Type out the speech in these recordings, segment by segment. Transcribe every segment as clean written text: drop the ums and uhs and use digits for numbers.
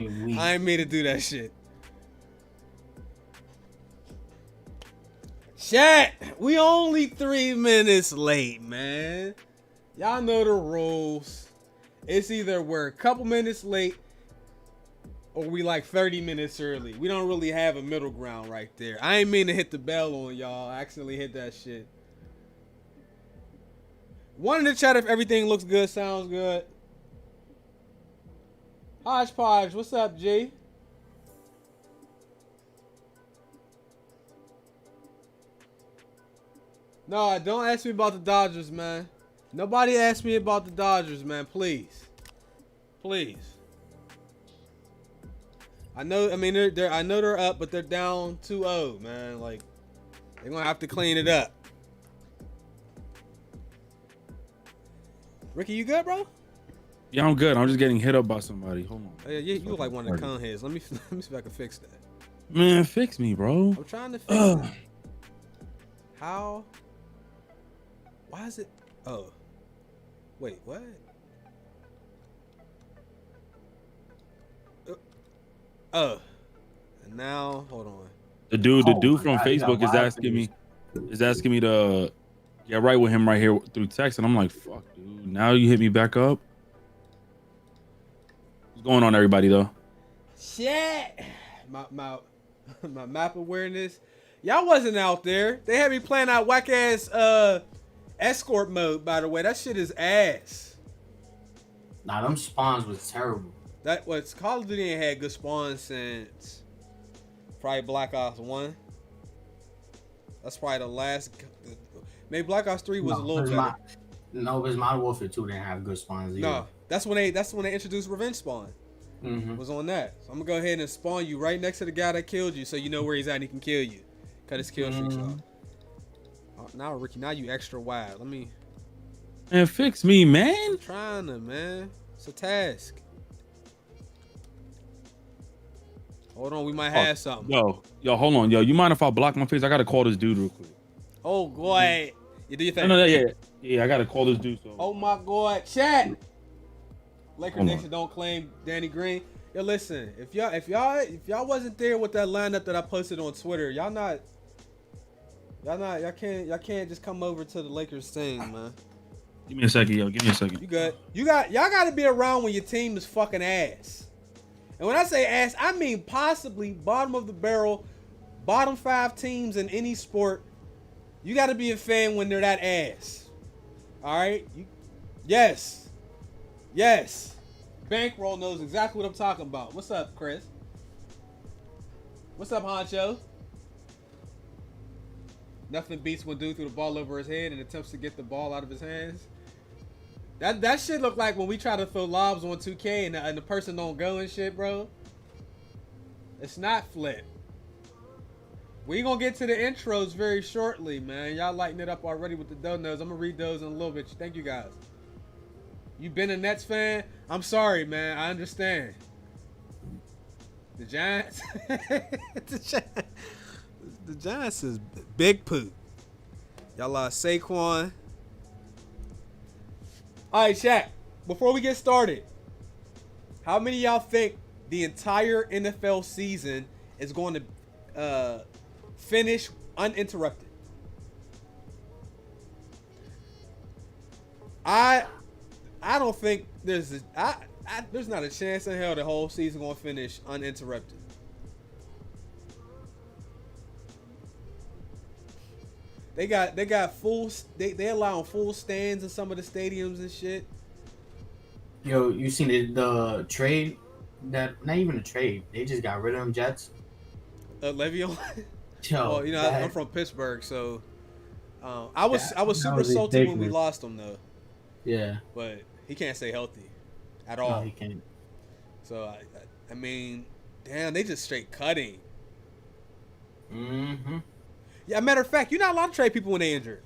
I ain't mean to do that shit. Chat, we only 3 minutes late, man. Y'all know the rules. It's either we're a couple minutes late or we like 30 minutes early. We don't really have a middle ground right there. I ain't mean to hit the bell on y'all. I accidentally hit that shit. One in the chat if everything looks good, sounds good. Hodgepodge, what's up, G? No, don't ask me about the Dodgers, man. Nobody asked me about the Dodgers, man. Please. Please. I know, I mean, I know they're up, but they're down 2-0, man. Like, they're going to have to clean it up. Ricky, you good, bro? Yeah, I'm good. I'm just getting hit up by somebody. Hold on. Oh, yeah, you look like one of the cone heads. Let me see if I can fix that. Man, fix me, bro. I'm trying to fix it. How? Why is it? Oh. Wait, what? Oh. And now, hold on. The dude from Facebook is asking me to get right with him right here through text, and I'm like, fuck, dude. Now you hit me back up. What's going on, everybody, though? Shit. My map awareness. Y'all wasn't out there. They had me playing out whack ass escort mode, by the way. That shit is ass. Nah, them spawns was terrible. That was Call of Duty ain't had good spawns since probably Black Ops 1. That's probably the last. Maybe Black Ops 3 was a little better. No, because Modern Warfare 2 didn't have good spawns either. No, that's when they introduced Revenge Spawn. Was on that. So I'm gonna go ahead and spawn you right next to the guy that killed you, so you know where he's at and he can kill you. Cut his kill streaks off. Now Ricky, now you extra wide. Let me. Man, fix me, man. I'm trying to, man. It's a task. Hold on, we might have something. Yo, hold on, yo. You mind if I block my face? I gotta call this dude real quick. Oh boy, you do your thing. No, yeah. I gotta call this dude. So. Oh my God, chat. Laker Nation don't claim Danny Green. Yo, listen, if y'all wasn't there with that lineup that I posted on Twitter, y'all can't just come over to the Lakers thing, man. Give me a second, yo. Give me a second. You good? Y'all gotta be around when your team is fucking ass. And when I say ass, I mean possibly bottom of the barrel, bottom 5 teams in any sport. You gotta be a fan when they're that ass. All right? Yes. Bankroll knows exactly what I'm talking about. What's up, Chris? What's up, Honcho? Nothing beats when dude threw the ball over his head and attempts to get the ball out of his hands. That shit look like when we try to throw lobs on 2K and the person don't go and shit, bro. It's not flip. We gonna get to the intros very shortly, man. Y'all lighting it up already with the donuts. I'm gonna read those in a little bit. Thank you guys. You been a Nets fan? I'm sorry, man. I understand. The Giants? the Giants is big poop. Y'all lost Saquon. All right, Shaq. Before we get started, how many of y'all think the entire NFL season is going to finish uninterrupted? I don't think there's not a chance in hell the whole season gonna finish uninterrupted. They got full. They allowing full stands in some of the stadiums and shit. Yo, you seen the trade? That not even a trade. They just got rid of them Jets. Le'Veon. Yo, well, you know, I'm from Pittsburgh, so I was super salty when we lost him though. Yeah. But he can't stay healthy at all. No, he can't. So I mean, damn, they just straight cutting. Mm-hmm. Yeah, matter of fact, you're not allowed to trade people when they injured.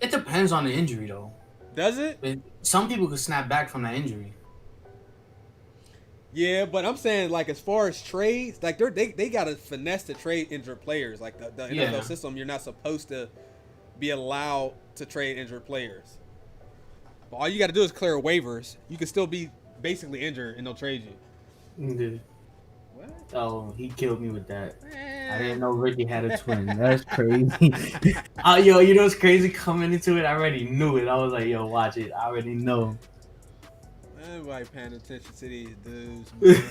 It depends on the injury, though. Does it? Some people could snap back from that injury. Yeah, but I'm saying, like, as far as trades, like, they got to finesse to trade injured players. Like, the NFL system, you're not supposed to be allowed to trade injured players. But all you got to do is clear waivers. You can still be basically injured and they'll trade you. Yeah. What? Oh, he killed me with that. Man. I didn't know Ricky had a twin. That's crazy. Yo, you know what's crazy? Coming into it, I already knew it. I was like, yo, watch it. I already know. Nobody paying attention to these dudes, man.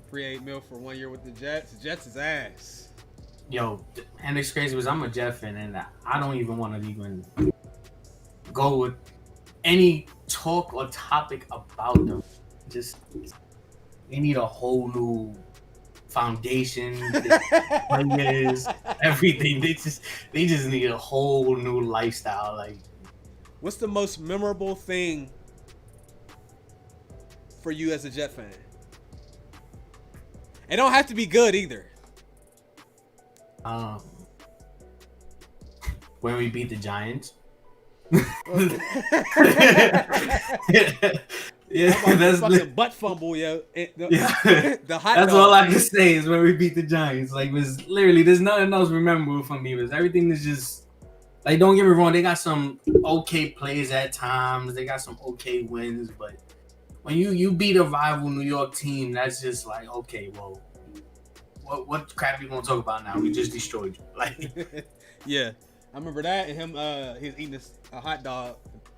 Free 8 mil for 1 year with the Jets. The Jets is ass. Yo, and it's crazy because I'm a Jet fan, and I don't even want to even go with any talk or topic about them. Just they need a whole new foundation, players, everything. They just need a whole new lifestyle. Like, what's the most memorable thing for you as a Jet fan? It don't have to be good either. When we beat the Giants. Yeah, that's fucking butt fumble, yo. The hot that's dog. all I can say is when we beat the Giants. Like, it was literally there's nothing else memorable from me. Because everything is just like, don't get me wrong, they got some okay plays at times. They got some okay wins, but when you beat a rival New York team, that's just like, okay, well, what crap you gonna talk about now? We just destroyed you. Like, yeah, I remember that, and him he was eating a hot dog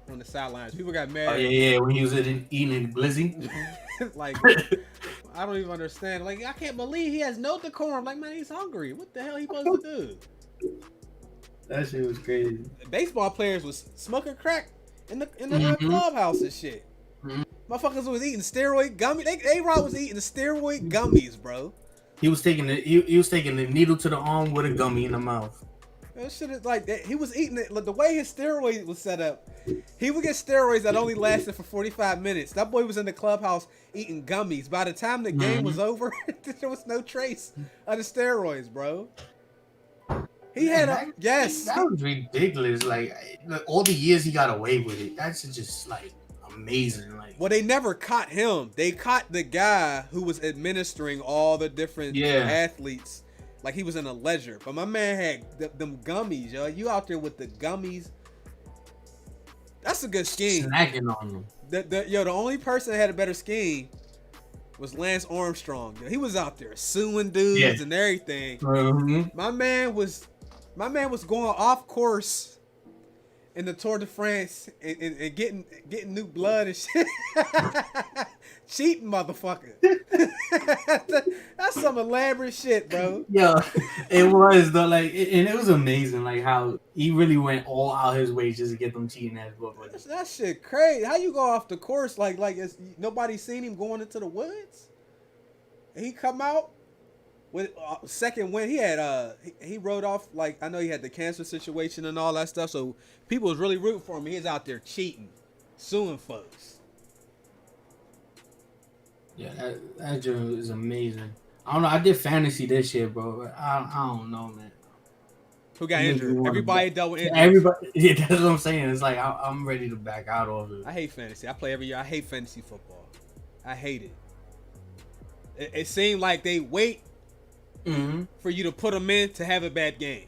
on the sidelines. People got mad. Oh yeah, when he was eating glizzy. Like, I don't even understand. Like, I can't believe he has no decorum. Like, man, he's hungry. What the hell he supposed to do? That shit was crazy. Baseball players was smoking crack in the clubhouse and shit. Motherfuckers was eating steroid gummies. A-Rod was eating the steroid gummies, bro. He was taking the needle to the arm with a gummy in the mouth. That shit is like that. He was eating it. Like, the way his steroid was set up, he would get steroids that only lasted for 45 minutes. That boy was in the clubhouse eating gummies. By the time the game was over, there was no trace of the steroids, bro. He had yes. That was ridiculous. Like, all the years he got away with it. That's just like amazing. Like, well, they never caught him. They caught the guy who was administering all the different athletes. Like, he was in a ledger. But my man had them gummies, yo. You out there with the gummies. That's a good scheme. Snacking on them. The only person that had a better scheme was Lance Armstrong. He was out there suing dudes and everything. My man was going off course in the Tour de France and getting new blood and shit. Cheating, motherfucker. That's some elaborate shit, bro. Yeah, it was though. Like, and it was amazing. Like, how he really went all out his way just to get them cheating ass motherfuckers. That shit crazy. How you go off the course like it's, nobody seen him going into the woods? And he come out with second win. He had he rode off, like, I know he had the cancer situation and all that stuff, so people was really rooting for him. He was out there cheating, suing folks. Yeah, that joint is amazing. I don't know. I did fantasy this year, bro. But I don't know, man. Who got injured? Everybody dealt with injuries. Everybody. Yeah, that's what I'm saying. It's like I'm ready to back out of it. I hate fantasy. I play every year. I hate fantasy football. I hate it. It seemed like they wait for you to put them in to have a bad game.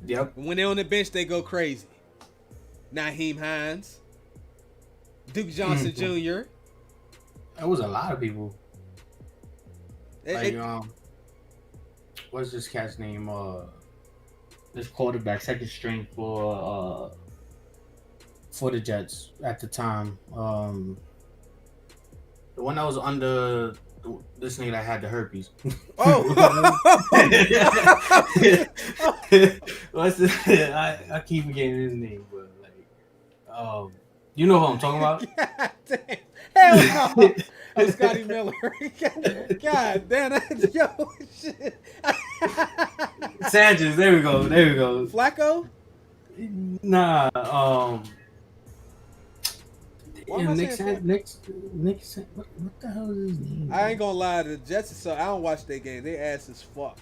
Yep. And when they're on the bench, they go crazy. Naheem Hines, Duke Johnson Jr. That was a lot of people. What's this cat's name? This quarterback, second string for the Jets at the time. The one that was under this nigga that had the herpes. Oh, what's this? I keep forgetting his name, but like, you know who I'm talking about? God damn. Hell no. Oh, Scotty Miller. God damn, that's yo shit. Sanchez, there we go. Flacco? Nah, Nick, what the hell is his name? I ain't gonna lie, the Jets, so I don't watch their game. They ass as fuck.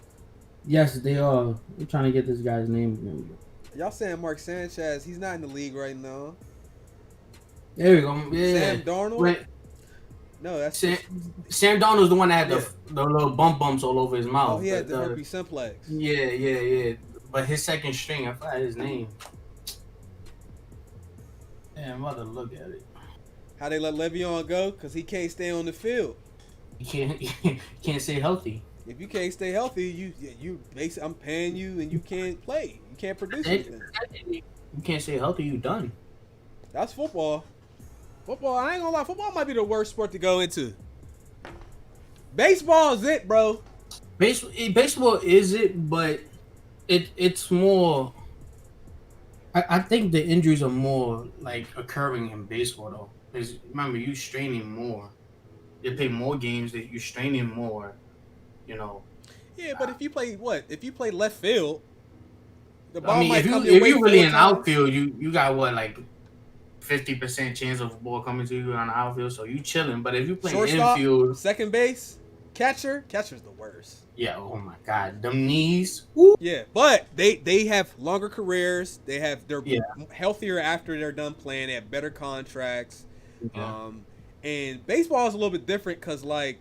Yes, they are. They're trying to get this guy's name. Y'all saying Mark Sanchez? He's not in the league right now. There we go. Yeah. Sam Darnold? Wait. No, that's Sam Darnold's the one that had the little bumps all over his mouth. Oh, he had the herpes simplex. Yeah. But his second string, I forgot his name. Damn, I'm about to look at it. How they let Le'Veon go? Because he can't stay on the field. You can't stay healthy. If you can't stay healthy, you basically I'm paying you and you can't play. You can't produce anything. You can't stay healthy. You done. That's football. Football, I ain't gonna lie. Football might be the worst sport to go into. Baseball is it, bro. Baseball is it, but it's more. I think the injuries are more like occurring in baseball though. Because remember, you straining more. They play more games. That you're straining more. You know. Yeah, but if you play left field, the ball I mean, might come if your way you really 4 in times. outfield, you got what, like 50% chance of a ball coming to you on the outfield, so you chilling. But if you play Shortstop, infield, second base, catcher's the worst. yeah, oh my god, them knees. Woo. Yeah, but they have longer careers. They're Yeah. healthier after they're done playing. They have better contracts. Yeah. And baseball is a little bit different because like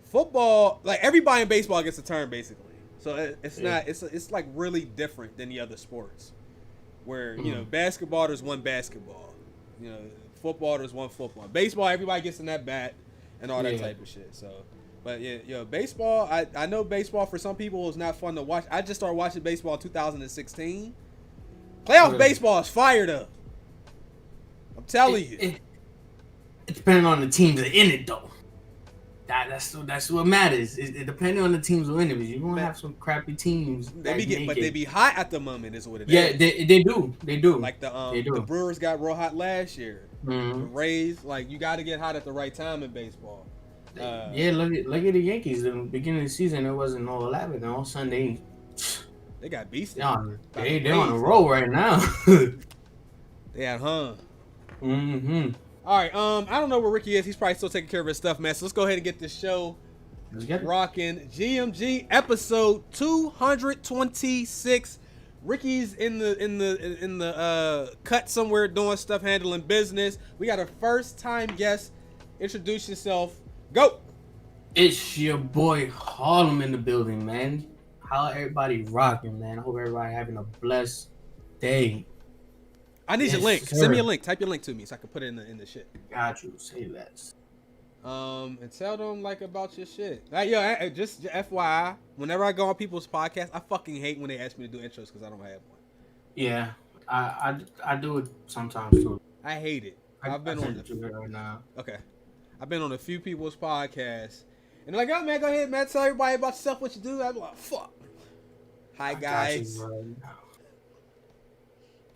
football, like everybody in baseball gets a turn basically. So it's like really different than the other sports. Where, you know, basketball, there's one basketball. You know, football, there's one football. Baseball, everybody gets in that bat and all that type of shit. So, but yeah, baseball, I know baseball for some people is not fun to watch. I just started watching baseball in 2016. Playoff baseball is fire though. I'm telling you. It depends on the teams that are in it though. That's what matters. It depending on the teams who are in it. You're gonna have some crappy teams. They be hot at the moment is what it is. Yeah, they do. Like the Brewers got real hot last year. Mm-hmm. The Rays, like you got to get hot at the right time in baseball. Yeah, look at the Yankees. In the beginning of the season, it wasn't all 11. And all of a sudden, they got beasted. They're on a roll right now. They had hung. Mm-hmm. All right, I don't know where Ricky is. He's probably still taking care of his stuff, man. So let's go ahead and get this show rocking. GMG episode 226. Ricky's in the cut somewhere doing stuff, handling business. We got a first time guest. Introduce yourself. Go. It's your boy Harlem in the building, man. How everybody rocking, man? I hope everybody having a blessed day. I need your link. Sir. Send me a link. Type your link to me so I can put it in the shit. Got you. Say less. And tell them like about your shit. Just FYI, whenever I go on people's podcasts, I fucking hate when they ask me to do intros because I don't have one. Yeah, I do it sometimes too. I hate it. I've been on it right now. Okay, I've been on a few people's podcasts, and they're like, "Oh man, go ahead, man, tell everybody about yourself, what you do." I'm like, "Fuck." Hi guys.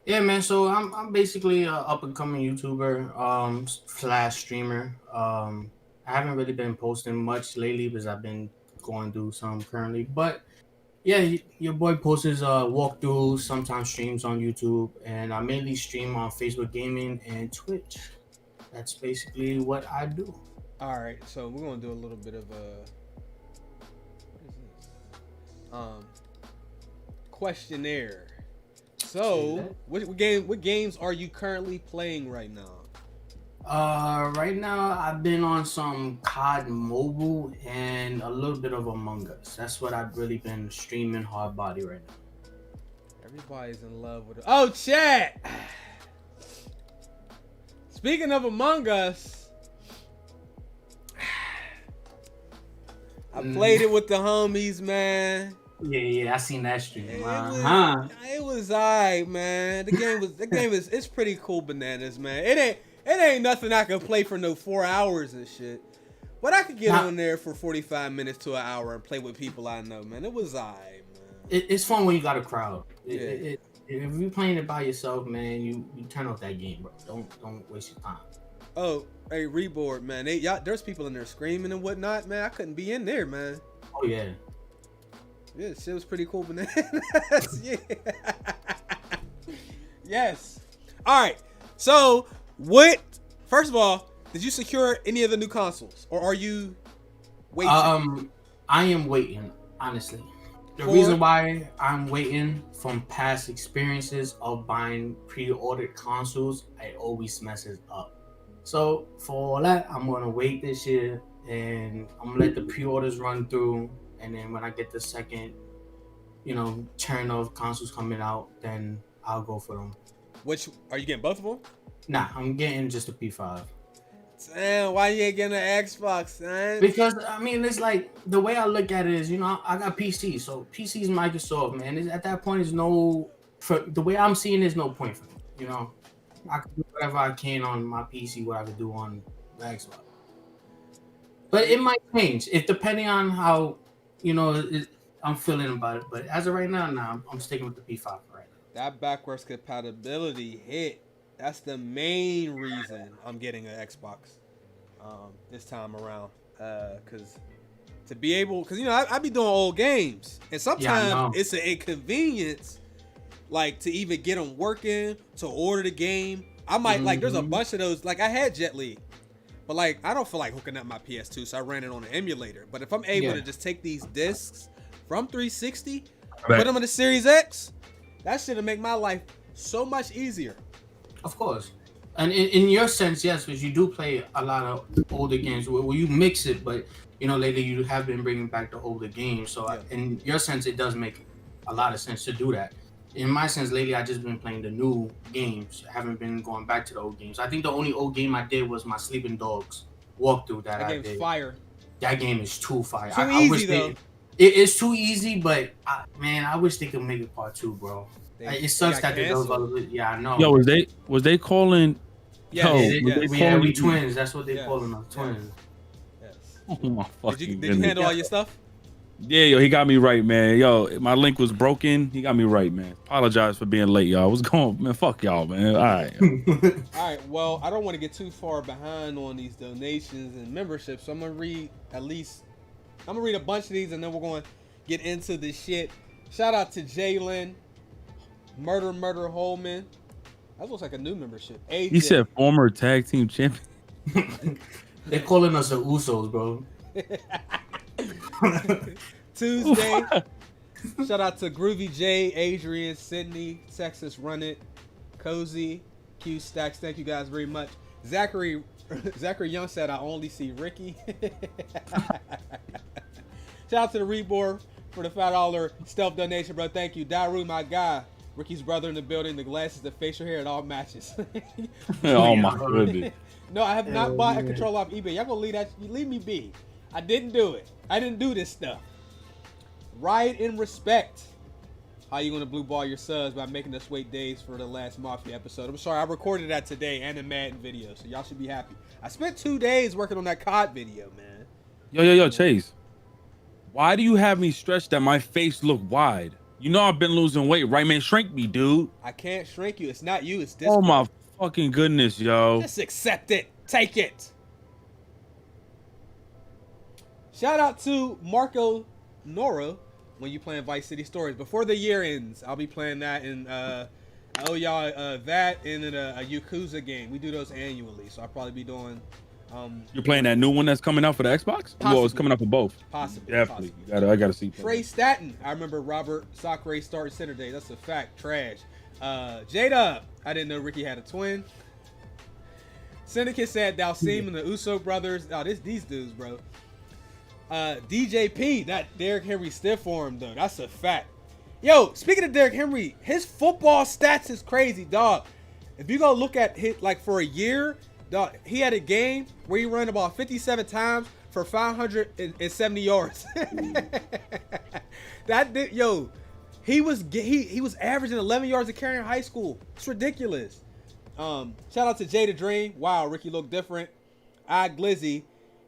Yeah, man. So I'm basically an up and coming YouTuber, / streamer. I haven't really been posting much lately because I've been going through some currently. But yeah, your boy posts walkthroughs, sometimes streams on YouTube, and I mainly stream on Facebook Gaming and Twitch. That's basically what I do. All right, so we're gonna do a little bit of what is this? Questionnaire. So, what games are you currently playing right now? Right now I've been on some COD Mobile and a little bit of Among Us. That's what I've really been streaming hard body right now. Everybody's in love with it. Oh, chat! Speaking of Among Us, I played it with the homies, man. Yeah, I seen that stream. It was alright, man. The game is it's pretty cool bananas, man. It ain't nothing I can play for no 4 hours and shit. But I could get on there for 45 minutes to an hour and play with people I know, man. It was alright, man. It's fun when you got a crowd. Yeah. If you're playing it by yourself, man, you turn off that game, bro. Don't waste your time. Oh, hey, Reboard, man. There's people in there screaming and whatnot, man. I couldn't be in there, man. Oh yeah. Yeah, shit was pretty cool bananas. Yeah. Yes. All right. So, first of all, did you secure any of the new consoles, or are you waiting? I am waiting, honestly. The reason why I'm waiting from past experiences of buying pre-ordered consoles, it always messes up. So for all that, I'm gonna wait this year, and I'm gonna let the pre-orders run through, and then when I get the second, turn of consoles coming out, then I'll go for them. Which are you getting both of them? Nah, I'm getting just a P5. Damn, why you ain't getting an Xbox, man? Because I mean, it's like the way I look at it is, I got PC, so PC is Microsoft, man. At that point, is no. For the way I'm seeing, there's no point for me. I can do whatever I can on my PC, what I could do on the Xbox. But it might change, if depending on how I'm feeling about it. But as of right now, I'm sticking with the P5 right now. That backwards compatibility hit. That's the main reason I'm getting an Xbox this time around. Because to be able, because I be doing old games, and sometimes it's an inconvenience, like to even get them working, to order the game. I might like there's a bunch of those. Like I had Jet Li, but like I don't feel like hooking up my PS2, so I ran it on an emulator. But if I'm able to just take these discs from 360, put them in the Series X, that shit'll make my life so much easier. Of course. And in your sense, yes, because you do play a lot of older games where you mix it, but lately you have been bringing back the older games. So in your sense, it does make a lot of sense to do that. In my sense, lately I just been playing the new games. I haven't been going back to the old games. I think the only old game I did was my Sleeping Dogs walkthrough that I did. That game's fire. That game is too fire. Too easy though. It is too easy, but I wish they could make it part 2, bro. It sucks that they don't. Yeah, I know. Yo, was they calling? Yeah, we twins. That's what they calling us, twins. Yes. Oh my fucking Did you handle all your stuff? Yeah, yo, he got me right, man. Yo, my link was broken. He got me right, man. Apologize for being late, y'all. I was going, man. Fuck y'all, man. All right. All right. Well, I don't want to get too far behind on these donations and memberships, so I'm gonna read a bunch of these, and then we're going to get into the shit. Shout out to Jalen, Murder Holman. That looks like a new membership. AJ. He said former tag team champion. They're calling us the Usos, bro. Tuesday. Shout out to Groovy J, Adrian, Sydney, Texas Run It, Cozy, Q Stacks. Thank you guys very much. Zachary Young said, I only see Ricky. Shout out to the Reborn for the $5 stealth donation, bro. Thank you. Daru, my guy. Ricky's brother in the building. The glasses, the facial hair, it all matches. Oh my goodness. No, I have not bought a controller off eBay. Y'all gonna leave me be. I didn't do it. I didn't do this stuff. Riot in respect. How you gonna blue ball your subs by making us wait days for the last Mafia episode? I'm sorry, I recorded that today and a Madden video, so y'all should be happy. I spent 2 days working on that COD video, man. Yo, Chase. Why do you have me stretched that my face look wide? I've been losing weight, right, man? Shrink me, dude. I can't shrink you. It's not you. It's this. Oh my fucking goodness, yo. Just accept it. Take it. Shout out to Marco Nora when you playing Vice City Stories. Before the year ends, I'll be playing that, and I owe y'all that and then a Yakuza game. We do those annually, so I'll probably be doing. You're playing that new one that's coming out for the Xbox? Possibly. Well, it's coming out for both. Possibly. Definitely. Possibly. I gotta see. Trey Staten. I remember Robert Sacre started center day. That's a fact. Trash. J-Dub. I didn't know Ricky had a twin. Syndicate said Dalsim and the Uso brothers. Oh, these dudes, bro. DJP, that Derrick Henry stiff arm though. That's a fact. Yo, speaking of Derrick Henry, his football stats is crazy, dog. If you go look at hit like for a year, dog, he had a game where he ran about 57 times for 570 yards. He was averaging 11 yards a carry in high school. It's ridiculous. Shout out to Jay the Dream. Wow, Ricky looked different. Glizzy,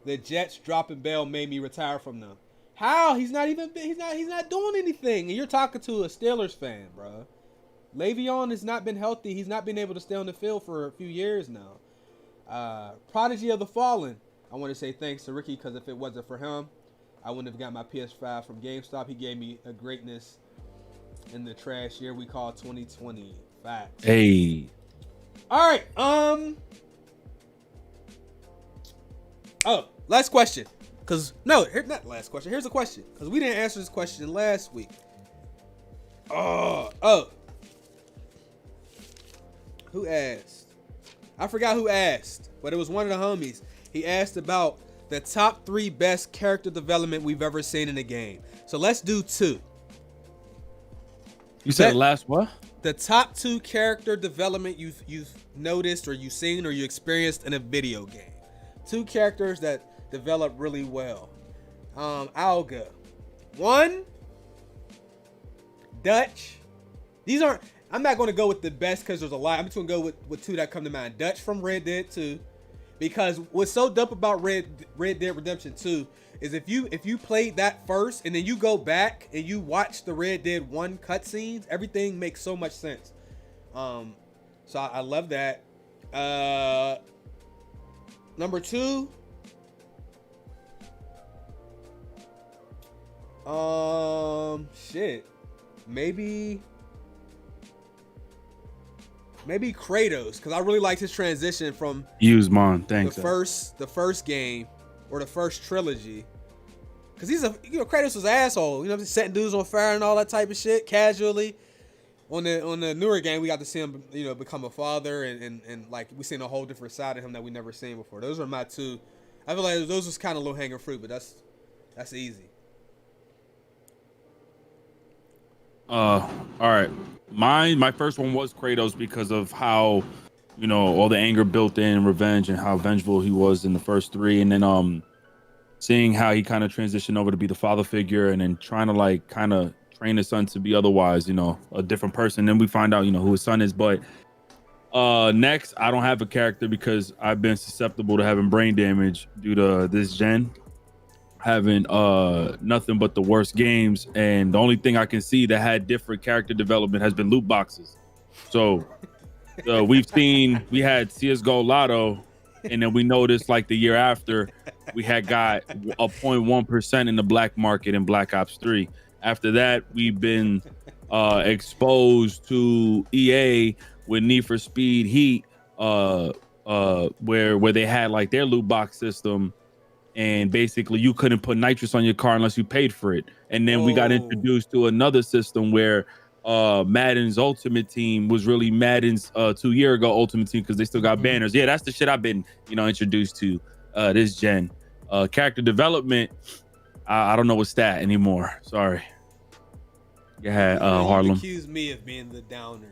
the Jets dropping Bell made me retire from them. How? He's not doing anything. And you're talking to a Steelers fan, bro. Le'Veon has not been healthy. He's not been able to stay on the field for a few years now. Prodigy of the Fallen. I want to say thanks to Ricky because if it wasn't for him, I wouldn't have got my PS5 from GameStop. He gave me a greatness in the trash year we call 2020. Facts. Hey. All right. Oh, last question. Not last question. Here's a question. Because we didn't answer this question last week. Oh. Who asked? I forgot who asked, but it was one of the homies. He asked about the top 3 best character development we've ever seen in a game. So let's do 2. You said last what? The top 2 character development you've noticed or you've seen or you experienced in a video game. two characters that develop really well. I'll go. One, Dutch. These aren't. I'm not going to go with the best because there's a lot. I'm just going to go with two that come to mind. Dutch from Red Dead 2, because what's so dope about Red Dead Redemption 2 is if you played that first and then you go back and you watch the Red Dead 1 cutscenes, everything makes so much sense. So I love that. Number 2. Shit. Maybe Kratos, because I really liked his transition from Thanks. the first game or the first trilogy. Because he's Kratos was an asshole. Setting dudes on fire and all that type of shit casually. On the newer game, we got to see him, become a father and like we seen a whole different side of him that we never seen before. Those are my two. I feel like those was kind of low hanging fruit, but that's easy. All right. My first one was Kratos because of how, all the anger built in, revenge, and how vengeful he was in the first 3, and then seeing how he kind of transitioned over to be the father figure, and then trying to train his son to be otherwise, a different person. Then we find out, who his son is. But next, I don't have a character because I've been susceptible to having brain damage due to this gen. Having nothing but the worst games, and the only thing I can see that had different character development has been loot boxes. So we had CS:GO Lotto, and then we noticed like the year after we had got a 0.1% in the black market in Black Ops 3. After that, we've been exposed to EA with Need for Speed Heat, where they had like their loot box system. And basically, you couldn't put nitrous on your car unless you paid for it. And then we got introduced to another system where Madden's Ultimate Team was really Madden's 2 year ago Ultimate Team, because they still got banners. Yeah, that's the shit I've been, introduced to this gen. Character development, I don't know what's that anymore. Sorry. Yeah, Harlem. Accuse me of being the downer.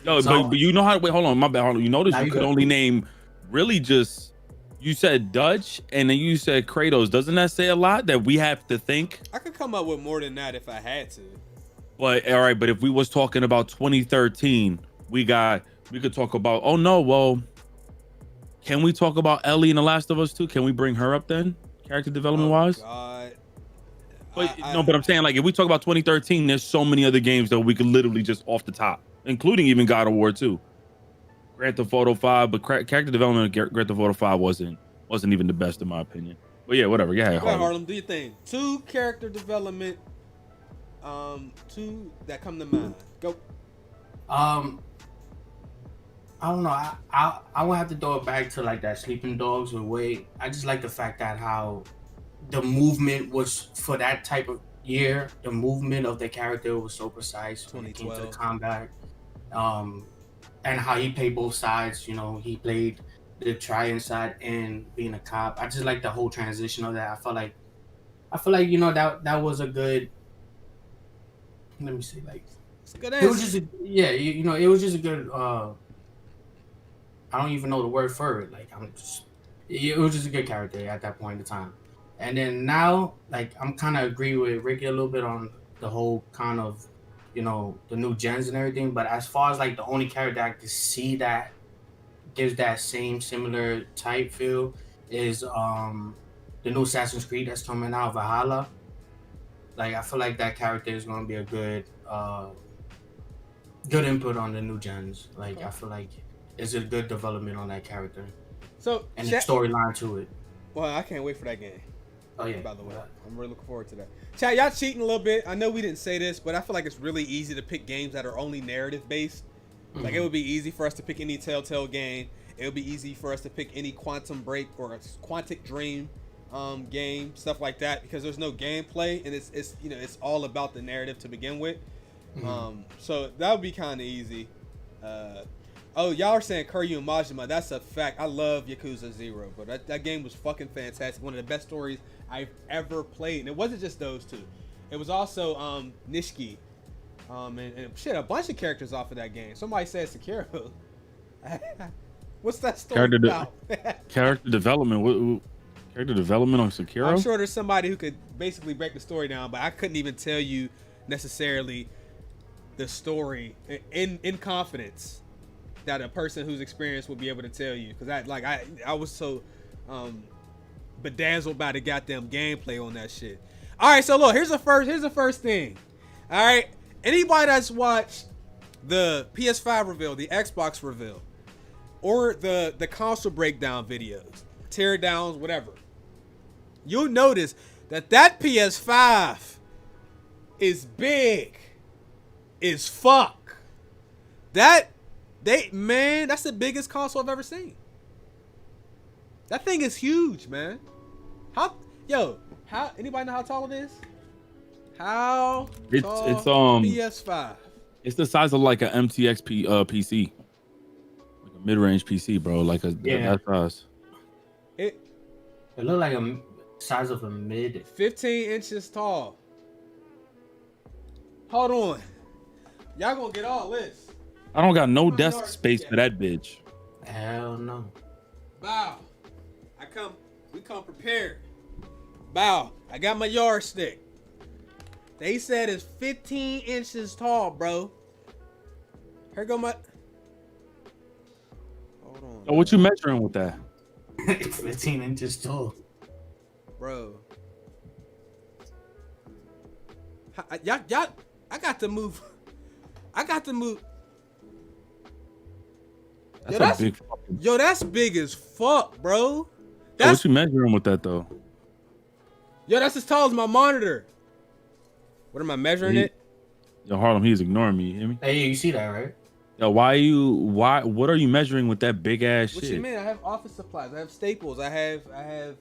No, but you know how? Wait, hold on, my bad, Harlem. You notice you could only name really just. You said Dutch, and then you said Kratos. Doesn't that say a lot that we have to think? I could come up with more than that if I had to. But all right, but if we was talking about 2013, we could talk about. Oh no, well, can we talk about Ellie in The Last of Us 2? Can we bring her up then, character development wise? God. But but I'm saying like if we talk about 2013, there's so many other games that we could literally just off the top, including even God of War 2. Grand Theft Auto 5, but character development of Grand Theft Auto 5 wasn't even the best in my opinion. But yeah, whatever. Yeah, Harlem, do your thing. 2 character development, 2 that come to mind. Go. I don't know. I will have to throw it back to like that Sleeping Dogs with Wade. I just like the fact that how the movement was for that type of year. The movement of the character was so precise when it came to the combat. And how he played both sides, he played the trying side and being a cop. I just like the whole transition of that. I feel like that was a good. Let me see, like it's a good answer. It was just it was just a good. I don't even know the word for it. Like it was just a good character at that point in time. And then now, like I'm kind of agree with Ricky a little bit on the whole kind of. The new gens and everything, but as far as like the only character I can see that gives that same similar type feel is the new Assassin's Creed that's coming out, Valhalla. Like I feel like that character is going to be a good input on the new gens. Like I feel like it's a good development on that character. So and the storyline to it. Well, I can't wait for that game. Oh yeah. By the way, I'm really looking forward to that. Chat, y'all cheating a little bit. I know we didn't say this, but I feel like it's really easy to pick games that are only narrative based. Like it would be easy for us to pick any Telltale game. It would be easy for us to pick any Quantum Break or a Quantic Dream game, stuff like that, because there's no gameplay and it's all about the narrative to begin with. So that would be kind of easy. Y'all are saying Kiryu and Majima. That's a fact. I love Yakuza 0, but that game was fucking fantastic. One of the best stories I've ever played. And it wasn't just those two. It was also Nishiki. And shit, a bunch of characters off of that game. Somebody said Sekiro. What's that story about? Character development. Character development on Sekiro? I'm sure there's somebody who could basically break the story down, but I couldn't even tell you necessarily the story in confidence that a person who's experienced would be able to tell you. Because I was so bedazzled by the goddamn gameplay on that shit. All right, so look, here's the first thing. All right, anybody that's watched the PS5 reveal, the Xbox reveal, or the console breakdown videos, tear downs, whatever, you'll notice that PS5 is big as fuck. That's the biggest console I've ever seen. That thing is huge, man. Anybody know how tall it is? How tall it's PS5? It's the size of like a MTX PC, like a mid-range PC, bro. Like that size. It looked like a size of a mid. 15 inches tall. Hold on, y'all gonna get all this. I don't got no desk space for that bitch. Hell no. Bow. We come prepared. Bow. I got my yardstick. They said it's 15 inches tall, bro. Here go my. Hold on. So what you measuring with that? 15 inches tall. Bro. Y'all, I got to move. That's a big fucking... Yo, that's big as fuck, bro. So what you measuring with that though? Yo, that's as tall as my monitor. What am I measuring it? Yo, Harlem, he's ignoring me. You hear me? Hey, you see that, right? Yo, what are you measuring with that big ass shit? What you mean? I have office supplies. I have staples. I have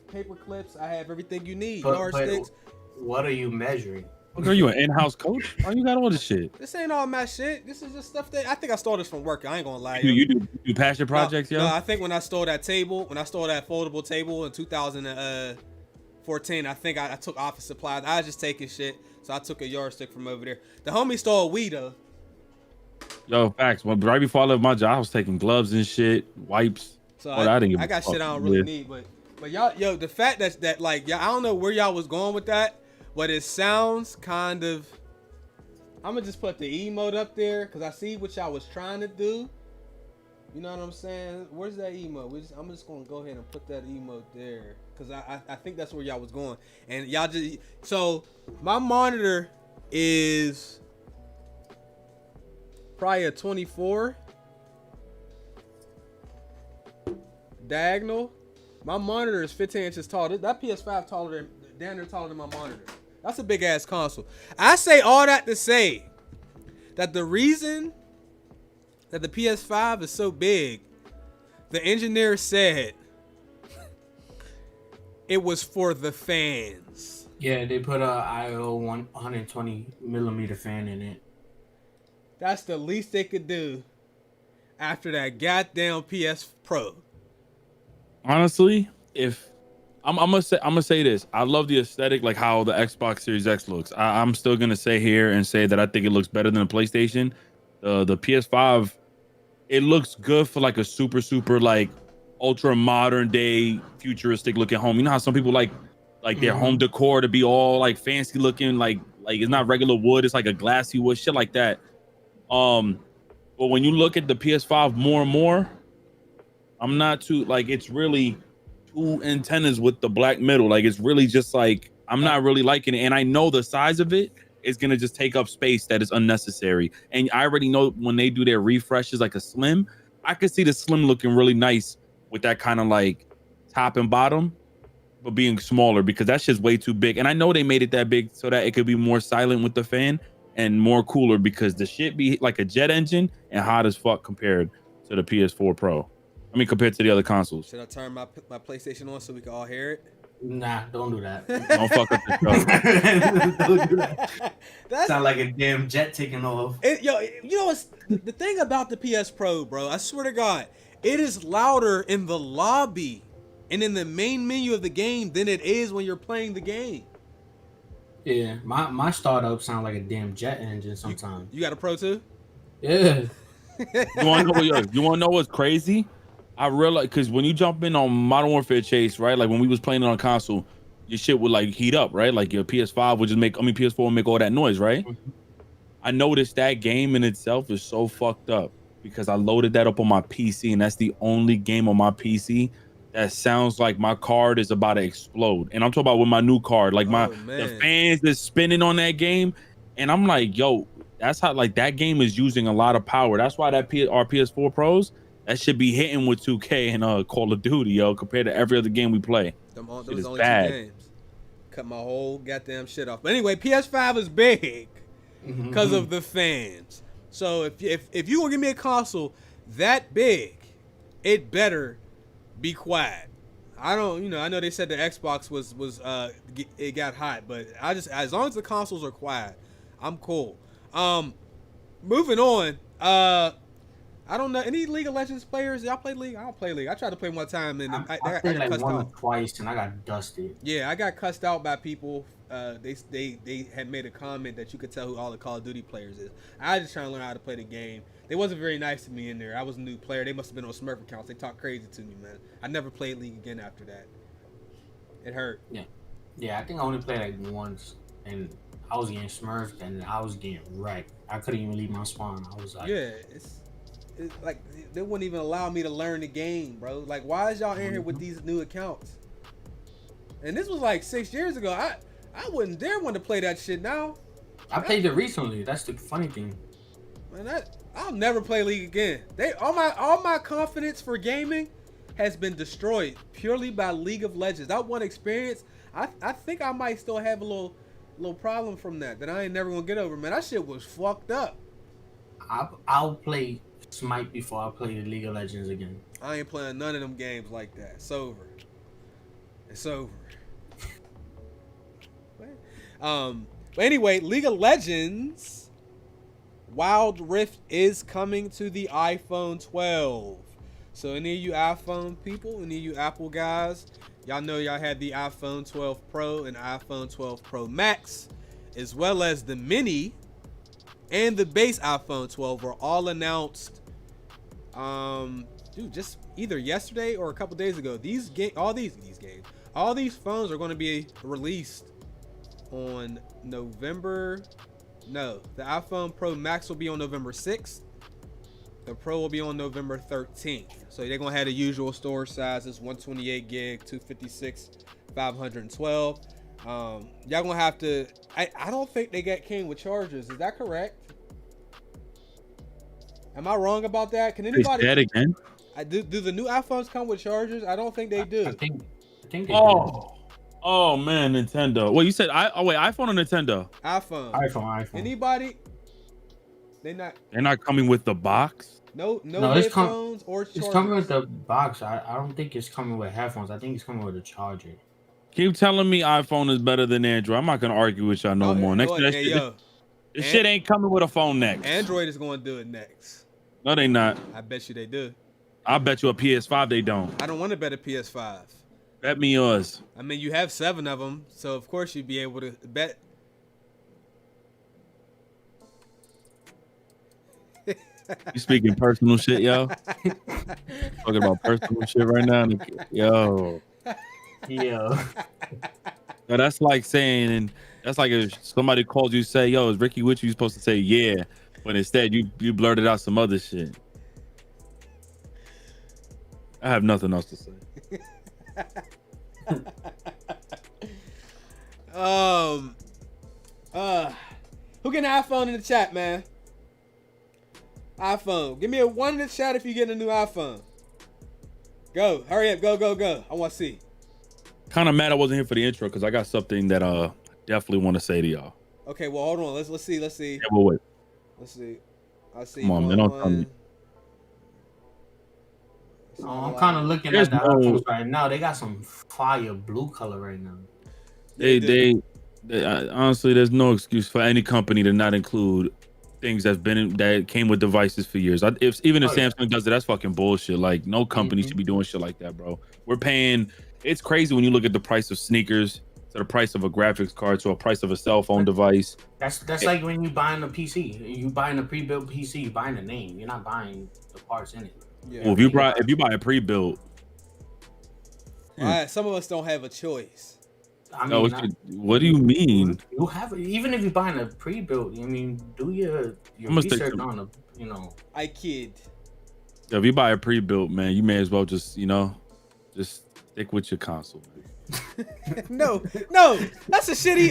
paper clips. I have everything you need. But Yardsticks. What are you measuring? What, are you an in-house coach? Why you got all this shit? This ain't all my shit. This is just stuff that I think I stole this from work. I ain't gonna lie. You do passion projects, yo? No, I think when I stole that foldable table in 2014, I think I took office supplies. I was just taking shit, so I took a yardstick from over there. The homie stole weed though. Yo, facts. Well, right before I left my job, I was taking gloves and shit, wipes. So I got shit I don't really need, but y'all, yo, the fact that like y'all, I don't know where y'all was going with that, but it sounds kind of. I'm gonna just put the emote up there because I see what y'all was trying to do. You know what I'm saying? Where's that emote? I'm just gonna go ahead and put that emote there because I think that's where y'all was going. And y'all just so my monitor is probably a 24 diagonal. My monitor is 15 inches tall. That PS5 taller than my monitor. That's a big ass console. I say all that to say that the reason that the PS5 is so big, the engineer said it was for the fans. Yeah, they put a IO 120 millimeter fan in it. That's the least they could do after that goddamn PS Pro. Honestly, if I'm gonna say this, I love the aesthetic, like how the Xbox Series X looks. I'm still gonna say here and say that I think it looks better than the PlayStation. The PS5, it looks good for like a super like ultra modern day futuristic looking home. You know how some people like their home decor to be all like fancy looking, like it's not regular wood, it's like a glassy wood, shit like that. But when you look at the PS5 more and more, I'm not too like, it's really two antennas with the black middle. Like it's really just like, I'm not really liking it. And I know the size of it is going to just take up space that is unnecessary. And I already know when they do their refreshes, like a slim, I could see the slim looking really nice with that kind of like top and bottom, but being smaller because that shit's way too big. And I know they made it that big so that it could be more silent with the fan and more cooler because the shit be like a jet engine and hot as fuck compared to the PS4 Pro. I mean, compared to the other consoles. Should I turn my PlayStation on so we can all hear it? Nah, don't do that. Don't fuck up the show. Don't do that. That sound like a damn jet taking off. You know what's the thing about the PS Pro, bro? I swear to God, it is louder in the lobby and in the main menu of the game than it is when you're playing the game. Yeah, my startup sound like a damn jet engine sometimes. You got a Pro too? Yeah. You wanna know what's crazy? I realize because when you jump in on Modern Warfare Chase, right? Like when we was playing it on console, your shit would like heat up, right? Like your PS5 would just make, PS4 would make all that noise, right? Mhm. I noticed that game in itself is so fucked up because I loaded that up on my PC, and that's the only game on my PC that sounds like my card is about to explode. And I'm talking about with my new card, like Oh the man. fans that's spinning on that game, and I'm like, yo, that's how like that game is using a lot of power. That's why our PS4 Pros that should be hitting with 2K and Call of Duty, yo, compared to every other game we play. Those Shit is only bad. 2 games. Cut my whole goddamn shit off. But anyway, PS5 is big because of the fans. So if you gonna give me a console that big, it better be quiet. I don't, I know they said the Xbox was it got hot, but as long as the consoles are quiet, I'm cool. Moving on. I don't know any League of Legends players. Y'all play League? I don't play League. I tried to play one time and I got played like cussed one or out. twice and I got dusted. Yeah, I got cussed out by people. They had made a comment that you could tell who all the Call of Duty players is. I was just trying to learn how to play the game. They wasn't very nice to me in there. I was a new player. They must have been on Smurf accounts. They talked crazy to me, man. I never played League again after that. It hurt. Yeah, I think I only played like once, and I was getting smurfed and I was getting wrecked. I couldn't even leave my spawn. I was like, Yeah, it's like they wouldn't even allow me to learn the game, bro. Like, why is y'all in here with these new accounts? And this was like 6 years ago. I wouldn't dare want to play that shit now. I played it recently. That's the funny thing. Man, I'll never play League again. All my confidence for gaming has been destroyed purely by League of Legends. That one experience, I think I might still have a little problem from that I ain't never gonna get over. Man, that shit was fucked up. I'll play Smite before I play the League of Legends again. I ain't playing none of them games like that. It's over. It's over. But anyway, League of Legends Wild Rift is coming to the iPhone 12. So any of you iPhone people, any of you Apple guys, y'all know y'all had the iPhone 12 Pro and iPhone 12 Pro Max, as well as the Mini and the base iPhone 12 were all announced. Just either yesterday or a couple days ago. All these phones are going to be released on November. No, the iPhone Pro Max will be on November 6th. The Pro will be on November 13th. So they're gonna have the usual storage sizes: 128 gig, 256, 512. Y'all gonna have to. I don't think they came with chargers. Is that correct? Am I wrong about that? Can anybody? Say that again? Do the new iPhones come with chargers? I don't think they do. I think they do. Oh man, Nintendo. Well, you said iPhone or Nintendo? iPhone. Anybody? They're not coming with the box. No headphones or chargers. It's coming with the box. I don't think it's coming with headphones. I think it's coming with a charger. Keep telling me iPhone is better than Android. I'm not gonna argue with y'all no more. This shit ain't coming with a phone next. Android is gonna do it next. No, they not. I bet you they do. I bet you a PS5 they don't. I don't want to bet a PS5. Bet me yours. I mean, you have 7 of them, so of course you'd be able to bet. You speaking personal shit, yo? Talking about personal shit right now, yo. Yeah. No, that's like saying, that's like if somebody calls you, say, "Yo, is Ricky with you?" You're supposed to say, "Yeah," but instead you blurted out some other shit. I have nothing else to say. Who get an iPhone in the chat, man? iPhone. Give me a 1 in the chat if you get a new iPhone. Go. Hurry up. Go. I want to see. Kind of mad I wasn't here for the intro because I got something that definitely want to say to y'all. Okay, well, hold on. Let's see. Yeah, well, wait. Let's see. I see. Come on, man. Don't tell me. I'm kind of looking at the iPhones right now. They got some fire blue color right now. They honestly, there's no excuse for any company to not include things that came with devices for years. If Samsung does it, that's fucking bullshit. Like, no company should be doing shit like that, bro. We're paying. It's crazy when you look at the price of sneakers to the price of a graphics card to a price of a cell phone device. That's like when you buying a PC. You buying a pre-built PC. You buying the name. You're not buying the parts in it. Yeah. Well, if you buy a pre-built, All right, some of us don't have a choice. I no, mean, what do you mean? you have even if you're buying a pre-built. I mean, do your I'm gonna stick research to- on the, you know. I kid. If you buy a pre-built, man, you may as well just just stick with your console, man. no, that's a shitty.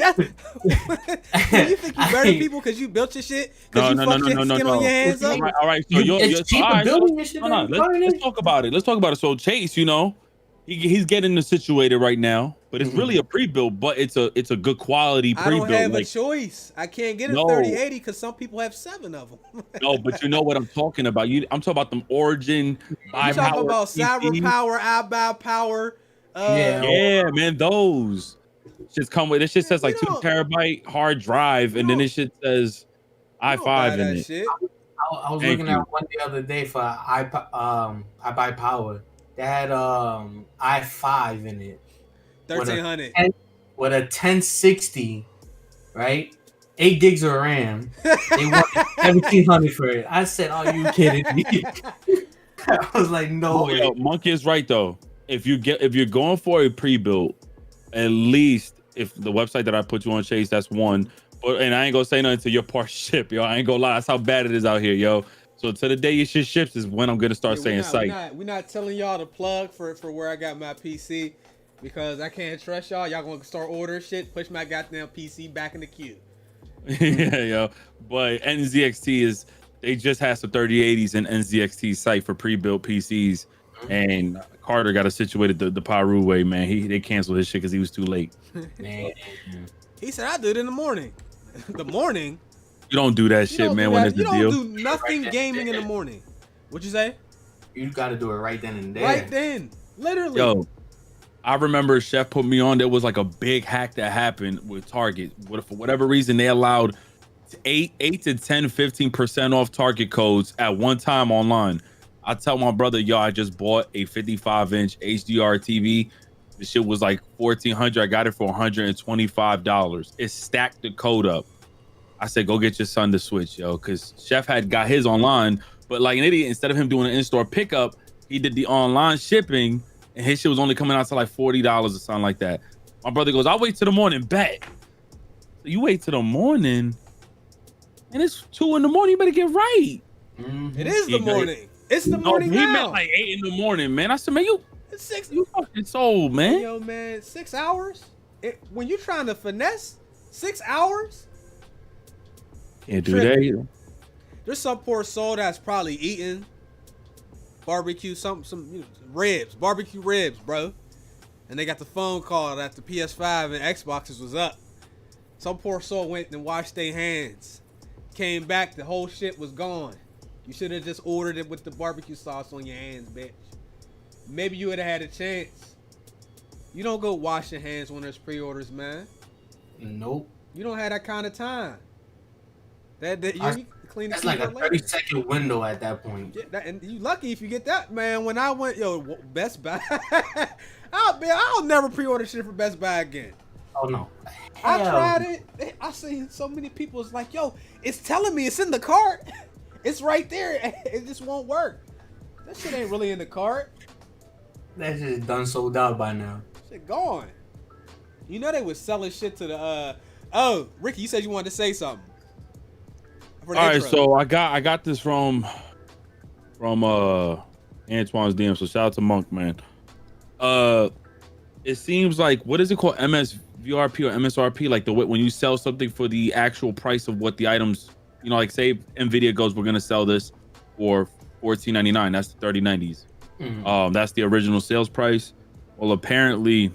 You think you better people because you built your shit? Because you fucked your skin on your hands up? All right. So It's cheaper building your shit. Let's talk about it. So Chase, he's getting it situated right now, but it's really a pre-built, but it's a good quality pre-built. I don't have a choice. I can't get a 3080 because some people have 7 of them. No, but you know what I'm talking about. I'm talking about them Origin. I'm talking about Cyber Power, iBuy Power. Yeah, man, those shits come with. This shit says like 2 terabyte hard drive, and then this shit says i5 in it. Shit. I was looking at one the other day for iBuy Power. They had i5 in it. 1300 with a 1060, right? 8 gigs of RAM. They want 1700 for it. I said, "Are you kidding me?" I was like, "No way." Yo, Monkey is right though. If you're going for a pre-built, at least if the website that I put you on, Chase, that's one. And I ain't gonna say nothing until your part ship, yo. I ain't gonna lie. That's how bad it is out here, yo. So to the day your shit ships is when I'm gonna start saying site. We're not telling y'all to plug for where I got my PC because I can't trust y'all. Y'all gonna start ordering shit, push my goddamn PC back in the queue. Yeah, yo. But NZXT they just had some 3080s in NZXT site for pre-built PCs, and Carter got it situated the Paru way, man. They canceled his shit because he was too late. Man. He said I do it in the morning. The morning. You don't do that shit, man. When it's the deal. You don't do nothing gaming in the morning. What'd you say? You got to do it right then and there. Right then, literally. Yo, I remember Chef put me on. There was like a big hack that happened with Target. For whatever reason, they allowed 8 to 10, 15% off Target codes at one time online. I tell my brother, yo, I just bought a 55-inch HDR TV. The shit was like $1,400. I got it for $125. It stacked the code up. I said, go get your son to switch, yo, because Chef had got his online, but like an idiot, instead of him doing an in-store pickup, he did the online shipping, and his shit was only coming out to like $40 or something like that. My brother goes, I'll wait till the morning, bet. So you wait till the morning, and it's 2 in the morning, you better get right. Mm-hmm. It is the morning. It's the morning now. He meant like 8 in the morning, man. I said, man, it's 6. You fucking sold, man. Yo, man, 6 hours? When you trying to finesse 6 hours? Can't do that. There's some poor soul that's probably eating barbecue, some ribs, barbecue ribs, bro. And they got the phone call that the PS5 and Xboxes was up. Some poor soul went and washed their hands. Came back, the whole shit was gone. You should have just ordered it with the barbecue sauce on your hands, bitch. Maybe you would have had a chance. You don't go wash your hands when there's pre-orders, man. Nope. You don't have that kind of time. You clean that's like a 30-second window at that point. Yeah, and you lucky if you get that, man. When I went, Best Buy, I'll never pre-order shit for Best Buy again. Oh no. I tried it. I seen so many people. It's like, yo, it's telling me it's in the cart. It's right there. It just won't work. That shit ain't really in the cart. That shit is done sold out by now. Shit gone. You know they was selling shit to the Oh, Ricky, you said you wanted to say something. All right, so I got this from Antoine's DM. So shout out to Monk, man. It seems like, what is it called? MSVRP or MSRP? Like when you sell something for the actual price of what the items, like say Nvidia goes, we're gonna sell this for $14.99. That's the 3090s. Mm-hmm. That's the original sales price. Well, apparently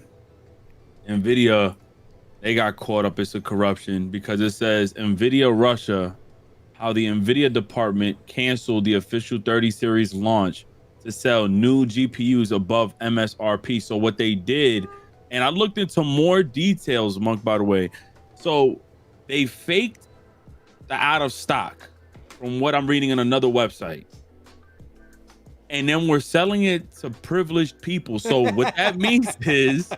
Nvidia, they got caught up in some corruption because it says Nvidia Russia, how the Nvidia department canceled the official 30 series launch to sell new GPUs above MSRP. So what they did, and I looked into more details, Monk, by the way. So they faked the out of stock from what I'm reading on another website. And then we're selling it to privileged people. So what that means is,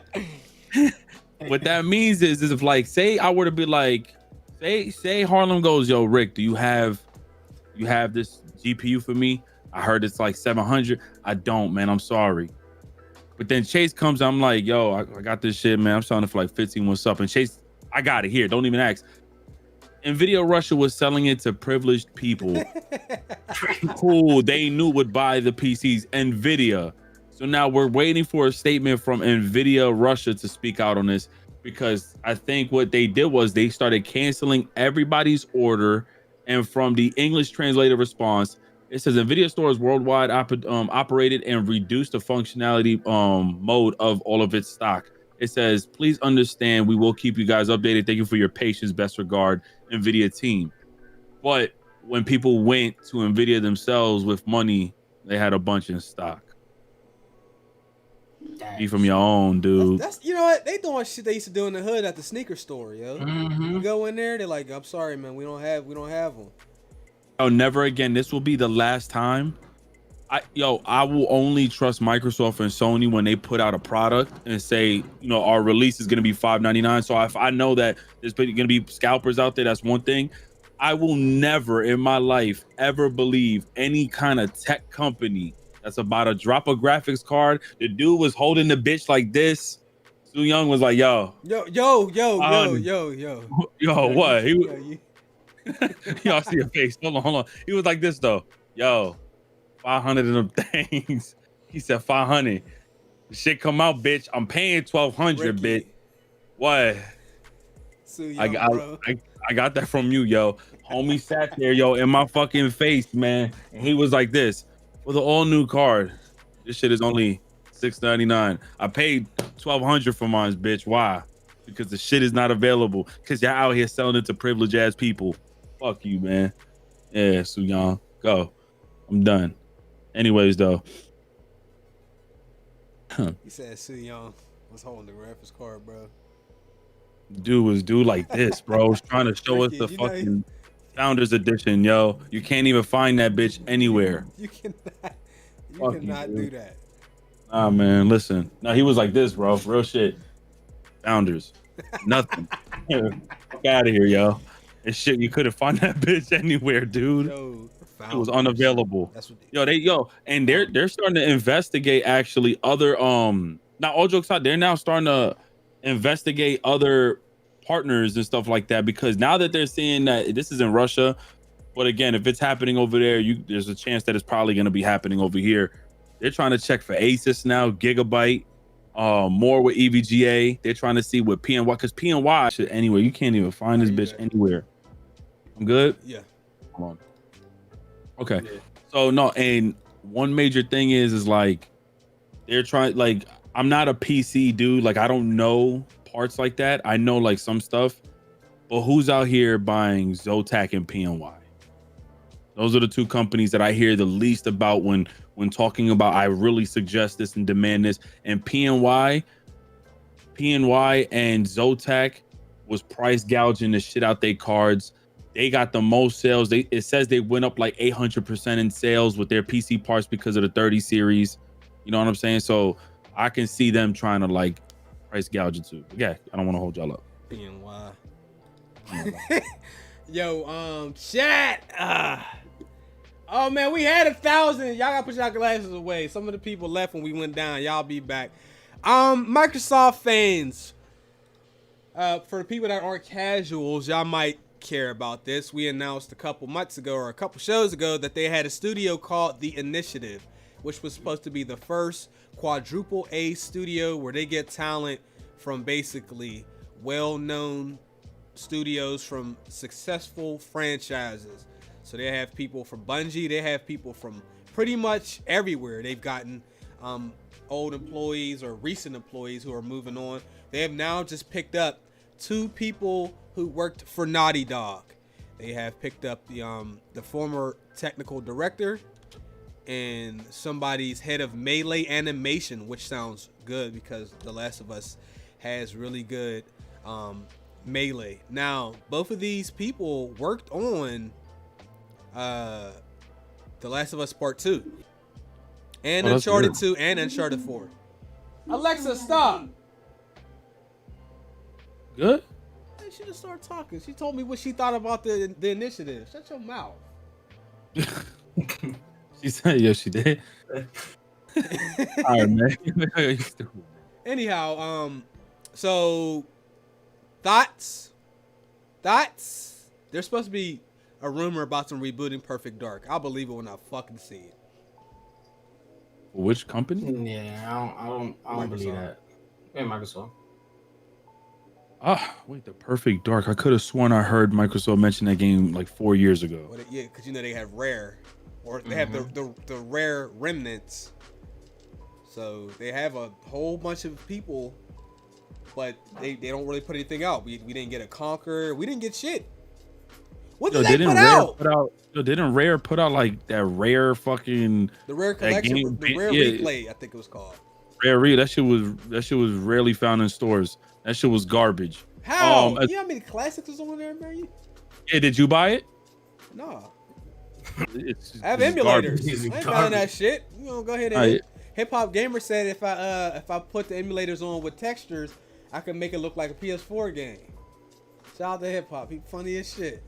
if like, say I were to be like, say Harlem goes, yo, Rick, do you have this GPU for me? I heard it's like 700. I don't, man. I'm sorry. But then Chase comes, I'm like, yo, I got this shit, man. I'm selling it for like 15. What's up? And Chase, I got it here. Don't even ask. Nvidia Russia was selling it to privileged people who they knew would buy the PCs. Nvidia. So now we're waiting for a statement from Nvidia Russia to speak out on this, because I think what they did was they started canceling everybody's order. And from the English translated response, it says Nvidia stores worldwide operated and reduced the functionality mode of all of its stock. It says, please understand, we will keep you guys updated. Thank you for your patience. Best regard, Nvidia team. But when people went to Nvidia themselves with money, they had a bunch in stock. Be from your own, dude. That's you know what? They doing shit they used to do in the hood at the sneaker store, yo. You go in there, they're like, I'm sorry, man, we don't have them. Oh, never again. This will be the last time. I will only trust Microsoft and Sony when they put out a product and say, our release is going to be $5.99. So if I know that there's going to be scalpers out there, that's one thing. I will never in my life ever believe any kind of tech company that's about to drop a graphics card. The dude was holding the bitch like this. Su Young was like, yo, what? Y'all see your face. Hold on. He was like this though. Yo, 500 of them things. He said 500. The shit come out, bitch. I'm paying 1,200, bitch. What? I got that from you, yo. Homie sat there, yo, in my fucking face, man. And he was like this. For the all new card, this shit is only $6.99. I paid $1,200 for mine, bitch. Why? Because the shit is not available. Because you're out here selling it to privileged ass people. Fuck you, man. Yeah, Su Young. Go. I'm done. Anyways, though. He said Su Young was holding the graphics card, bro. Dude was like this, bro. Was trying to show us the fucking Founders Edition, yo. You can't even find that bitch anywhere. You cannot do that. Nah, man, listen. No, he was like this, bro. Real shit. Founders. Nothing. Fuck out of here, yo. And shit, you couldn't find that bitch anywhere, dude. Yo, it was unavailable. That's what and they're starting to investigate actually other not all jokes out, they're now starting to investigate other partners and stuff like that, because now that they're seeing that this is in Russia, but again, if it's happening over there, there's a chance that it's probably going to be happening over here. They're trying to check for Asus now, Gigabyte, more with EVGA. They're trying to see what PNY, because PNY should anywhere. You can't even find this bitch anywhere. I'm good. Yeah. Come on. Okay. Yeah. So no, and one major thing is like they're trying, like, I'm not a PC dude. Like, I don't know parts like that. I know like some stuff, but who's out here buying Zotac and PNY? Those are the two companies that I hear the least about when talking about I really suggest this and demand this. And PNY and Zotac was price gouging the shit out their cards. They got the most sales. It says they went up like 800% in sales with their PC parts because of the 30 series. You know what I'm saying? So I can see them trying to like price gouge it too. But yeah, I don't want to hold y'all up. PNY. Yo, chat. Oh man, we had 1,000. Y'all gotta put y'all glasses away. Some of the people left when we went down. Y'all be back. Microsoft fans. For the people that aren't casuals, y'all might care about this. We announced a couple months ago or a couple shows ago that they had a studio called The Initiative, which was supposed to be the first quadruple A studio where they get talent from basically well-known studios from successful franchises. So they have people from Bungie, they have people from pretty much everywhere. They've gotten old employees or recent employees who are moving on. They have now just picked up 2 people who worked for Naughty Dog. They have picked up the former technical director and somebody's head of Melee animation, which sounds good because The Last of Us has really good Melee. Now, both of these people worked on The Last of Us Part 2 and Uncharted 2 and Uncharted 4. Alexa, stop. Good? She just started talking. She told me what she thought about the initiative. Shut your mouth. She said, "Yes, she did." All right, man. You stupid, man. Anyhow, so thoughts. There's supposed to be a rumor about some rebooting Perfect Dark. I'll believe it when I fucking see it. Which company? Yeah, I don't believe that. Yeah, Microsoft. Wait, the Perfect Dark. I could have sworn I heard Microsoft mention that game like 4 years ago. Well, yeah, because they have Rare, or they have the Rare remnants. So they have a whole bunch of people, but they don't really put anything out. We didn't get a Conquer. We didn't get shit. What did they put out? Didn't Rare put out like that Rare fucking the Rare collection, the Rare Replay, I think it was called. Rare that shit was rarely found in stores. That shit was garbage. How? You know how many classics was on there, man? Yeah, did you buy it? No. I have emulators. I ain't buying that shit. You know, go ahead and Hip Hop Gamer said if I put the emulators on with textures, I can make it look like a PS4 game. Shout out to Hip Hop. He funny as shit.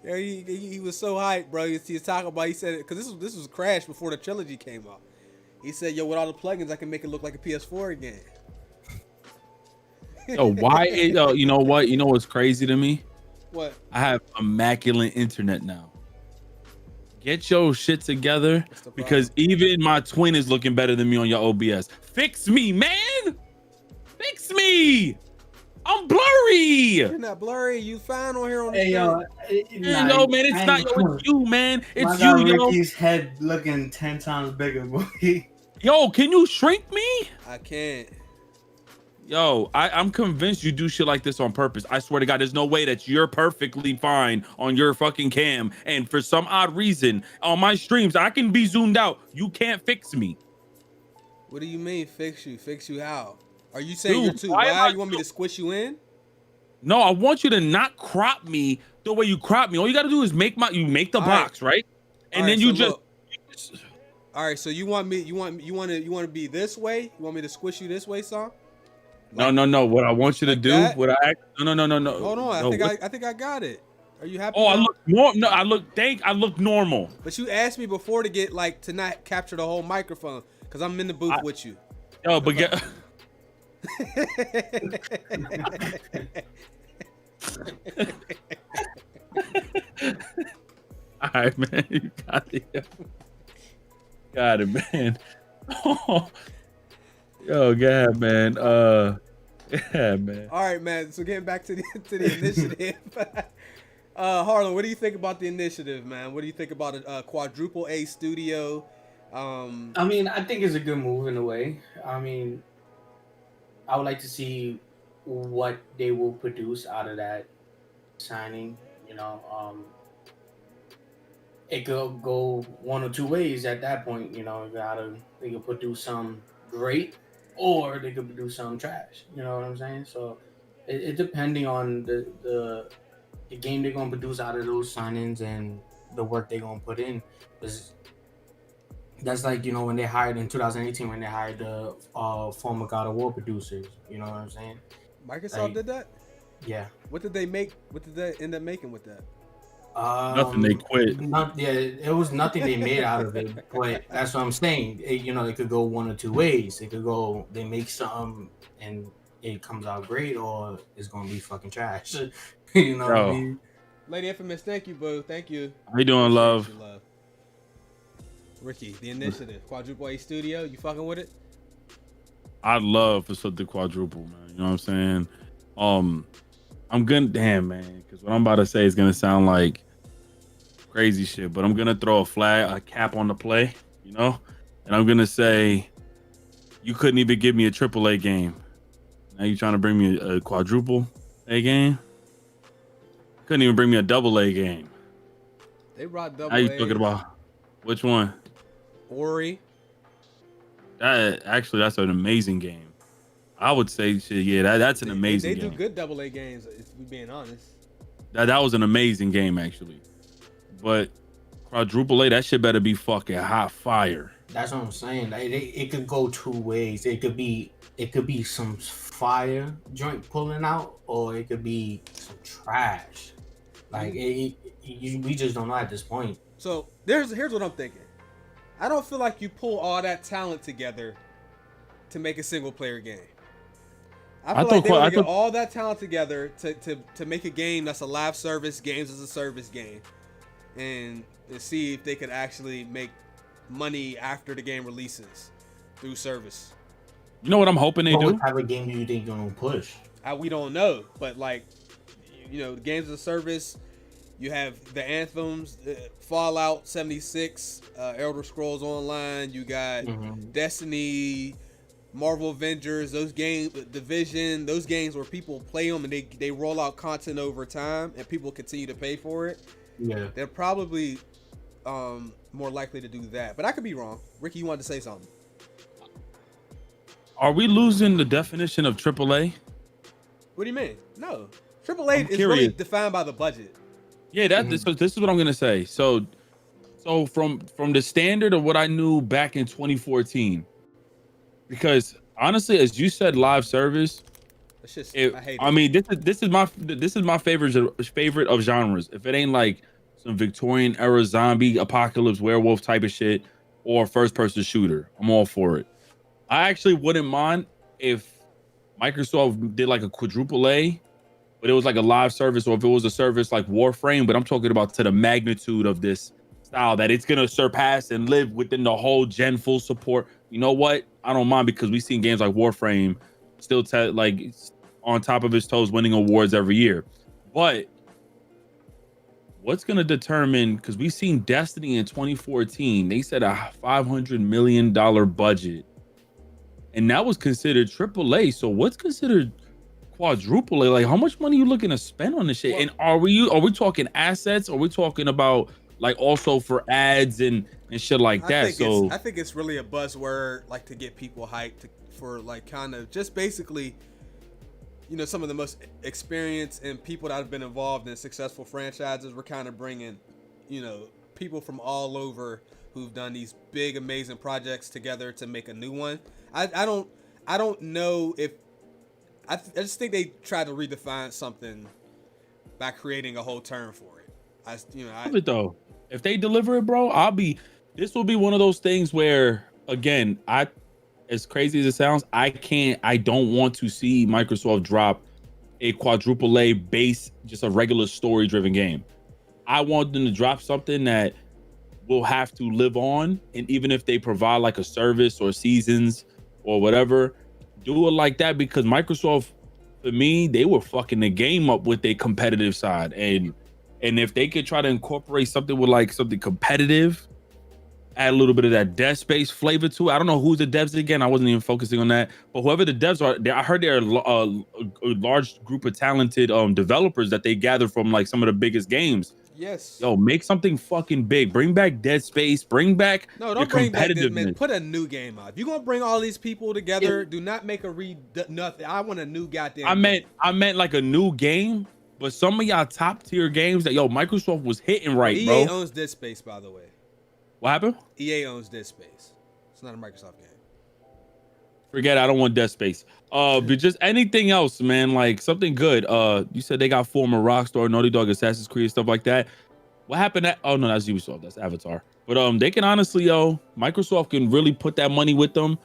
Yeah, he was so hyped, bro. He was talking about. He said because this was Crash before the trilogy came out. He said, "Yo, with all the plugins, I can make it look like a PS4 game." Yo, why? You know what? You know what's crazy to me? What? I have immaculate internet now. Get your shit together because even my twin is looking better than me on your OBS. Fix me, man. Fix me. I'm blurry. You're not blurry. You fine on here on the yo, no, man, it's not. Yo, it's you, man. It's you, yo. Ricky's head looking 10 times bigger, boy. Yo, can you shrink me? I can't. Yo, I'm convinced you do shit like this on purpose. I swear to God, there's no way that you're perfectly fine on your fucking cam. And for some odd reason, on my streams, I can be zoomed out. You can't fix me. What do you mean, fix you? Fix you how? Are you saying you're too wide? You want me to squish you in? No, I want you to not crop me the way you crop me. All you got to do is make the box, right? And then you just... All right, so you want to be this way? You want me to squish you this way, son? Like, no. What I want you to do, that? No. Hold on, I think I got it. Are you happy? Oh, I look normal. But you asked me before to not capture the whole microphone because I'm in the booth with you. Yo, but get. All right, man. You got it. Got it, man. Yo, go ahead, man. Yeah, man. All right, man. So getting back to the initiative. Harlan, what do you think about the initiative, man? What do you think about a quadruple A studio? I mean, I think it's a good move in a way. I mean, I would like to see what they will produce out of that signing. You know, it could go one or two ways at that point. You know, they could produce some great, or they could produce some trash. You know what I'm saying? So it depending on the game they're gonna produce out of those signings and the work they're gonna put in. That's like, you know, when they hired in 2018 when they hired the former God of War producers. You know what I'm saying? Microsoft did that? Yeah. What did they make? What did they end up making with that? Nothing. They quit. It was nothing they made out of it. But that's what I'm saying. It could go one or two ways. It could go, they make something and it comes out great, or it's gonna be fucking trash. You know what I mean? Lady Infamous, thank you, boo. Thank you. How you doing, love? Ricky, the initiative, quadruple A studio, you fucking with it? I'd love for something quadruple, man. You know what I'm saying? I'm gonna, damn, man, because what I'm about to say is gonna sound like crazy shit, but I'm gonna throw a cap on the play, you know, and I'm gonna say you couldn't even give me a triple A game. Now you trying to bring me a quadruple A game? Couldn't even bring me a double A game. They brought double. How you talking about? Which one? Ori. That's an amazing game. I would say, shit, yeah, that's an amazing game. They do good double A games, if we being honest. That was an amazing game, actually. But Quadruple A, that shit better be fucking hot fire. That's what I'm saying. Like, it could go two ways. It could be some fire joint pulling out, or it could be some trash. Like we just don't know at this point. So here's what I'm thinking. I don't feel like you pull all that talent together to make a single player game. I feel like they want to get all that talent together to make a game that's a live service, games as a service game, and see if they could actually make money after the game releases through service. You know what I'm hoping they do? What type of game do you think you're gonna push? We don't know, but like, you know, the games as a service. You have the anthems, Fallout 76, Elder Scrolls Online. You got Destiny, Marvel Avengers. Those games, Division. Those games where people play them and they roll out content over time, and people continue to pay for it. Yeah, they're probably more likely to do that. But I could be wrong. Ricky, you wanted to say something? Are we losing the definition of AAA? What do you mean? No, AAA is really defined by the budget. Yeah, this is what I'm gonna say. So from the standard of what I knew back in 2014, because honestly, as you said, live service. It's just, I hate it. I mean, this is my favorite of genres. If it ain't like some Victorian era zombie apocalypse werewolf type of shit or first person shooter, I'm all for it. I actually wouldn't mind if Microsoft did like a quadruple A, but it was like a live service, or if it was a service like Warframe, but I'm talking about to the magnitude of this style that it's gonna surpass and live within the whole gen full support. You know what? I don't mind, because we've seen games like Warframe still like on top of his toes, winning awards every year. But what's gonna determine? Because we've seen Destiny in 2014, they said a $500 million budget, and that was considered AAA. So what's considered quadruple A? Like, how much money are you looking to spend on this shit? Well, and are we talking assets? Or are we talking about like also for ads and shit like that? I think it's really a buzzword, like to get people hyped for like kind of just basically, you know, some of the most experienced and people that have been involved in successful franchises. We're kind of bringing, you know, people from all over who've done these big, amazing projects together to make a new one. I don't know if. I just think they tried to redefine something by creating a whole term for it. Though, if they deliver it, bro, this will be one of those things where, again, as crazy as it sounds, I don't want to see Microsoft drop a quadruple A base, just a regular story driven game. I want them to drop something that will have to live on. And even if they provide like a service or seasons or whatever, do it like that, because Microsoft, for me, they were fucking the game up with their competitive side. And if they could try to incorporate something with like something competitive, add a little bit of that Dead Space flavor to it. I don't know who's the devs again. I wasn't even focusing on that. But whoever the devs are, I heard they're a large group of talented developers that they gather from like some of the biggest games. Yes. Yo, make something fucking big. Bring back Dead Space. Bring back don't bring back this, man. Put a new game out. If you're gonna bring all these people together, do not make nothing. I want a new goddamn. I meant like a new game, but some of y'all top tier games that Microsoft was hitting right, EA bro. EA owns Dead Space, by the way. What happened? EA owns Dead Space. It's not a Microsoft game. Forget it, I don't want Dead Space. But just anything else, man, like something good. You said they got former Rockstar, Naughty Dog, Assassin's Creed, stuff like that. What happened? Oh no, that's Ubisoft. That's Avatar. But they can honestly, Microsoft can really put that money with them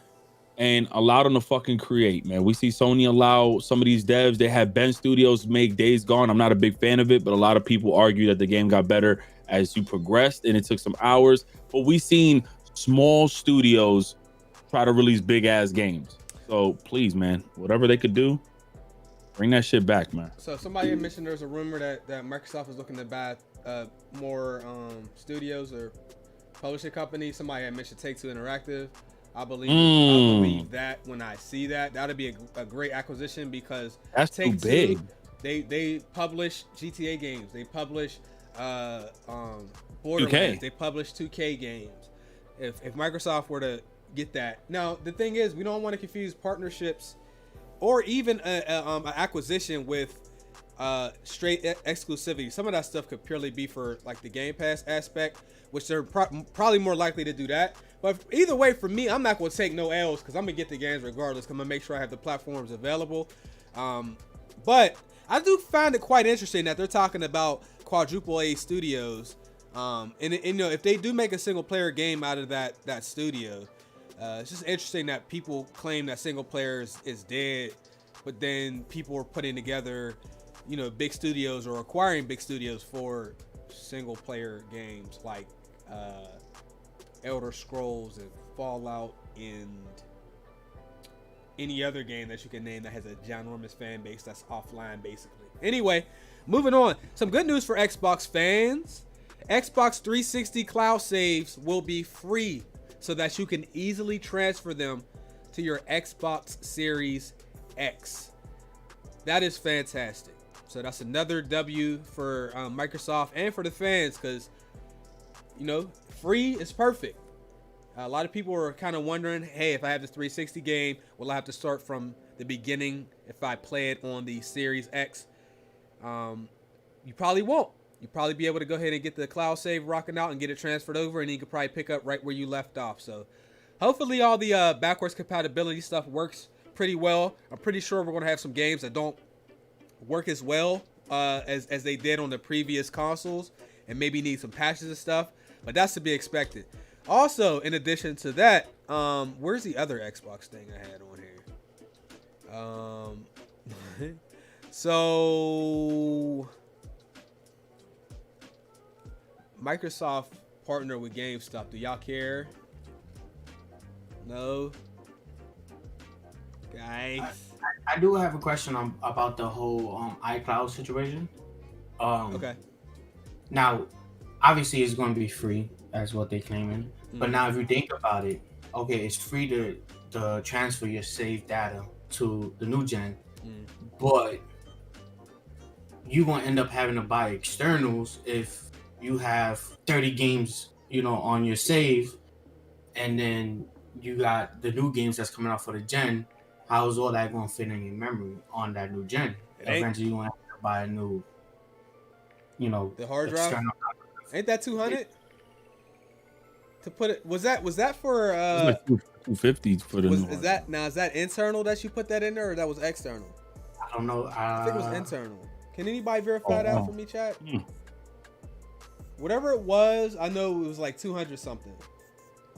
and allow them to fucking create, man. We see Sony allow some of these devs. They had Ben Studios make Days Gone. I'm not a big fan of it, but a lot of people argue that the game got better as you progressed and it took some hours. But we seen small studios try to release big ass games. So please, man, whatever they could do, bring that shit back, man. So somebody had mentioned there's a rumor that Microsoft is looking to buy more studios or publishing companies. Somebody had mentioned Take-Two Interactive. I believe that when I see that, that'd be a great acquisition, because that's too big. They publish GTA games. They publish Borderlands. 2K. They publish 2K games. If Microsoft were to get that. Now, the thing is, we don't want to confuse partnerships or even an acquisition with straight exclusivity. Some of that stuff could purely be for like the Game Pass aspect, which they're probably more likely to do that. But either way, for me, I'm not going to take no L's because I'm going to get the games regardless. I'm going to make sure I have the platforms available. But I do find it quite interesting that they're talking about quadruple A studios. And you know, if they do make a single player game out of that studio, it's just interesting that people claim that single player is dead, but then people are putting together, you know, big studios or acquiring big studios for single player games like Elder Scrolls and Fallout and any other game that you can name that has a ginormous fan base that's offline, basically. Anyway, moving on. Some good news for Xbox fans. Xbox 360 cloud saves will be free so that you can easily transfer them to your Xbox Series X. That is fantastic. So that's another W for Microsoft and for the fans, because, you know, free is perfect. A lot of people are kind of wondering, hey, if I have this 360 game, will I have to start from the beginning if I play it on the Series X? You probably won't. You'll probably be able to go ahead and get the cloud save rocking out and get it transferred over, and you can probably pick up right where you left off. So hopefully all the backwards compatibility stuff works pretty well. I'm pretty sure we're going to have some games that don't work as well as they did on the previous consoles, and maybe need some patches and stuff, but that's to be expected. Also, in addition to that, where's the other Xbox thing I had on here? So Microsoft partnered with GameStop. Do y'all care? No? Guys? I do have a question about the whole iCloud situation. Okay. Now, obviously, it's going to be free, as what they're claiming. But now, if you think about it, okay, it's free to transfer your saved data to the new gen, but you're going to end up having to buy externals if you have 30 games, you know, on your save, and then you got the new games that's coming out for the gen. How's all that going to fit in your memory on that new gen? Eventually, you're going to have to buy a new, you know, the hard drive. Ain't that 200 to put it? Was that for like 250 for the new? Is that internal that you put that in there, or that was external? I don't know. I think it was internal. Can anybody verify that for me, chat? Whatever it was, I know it was like 200 something.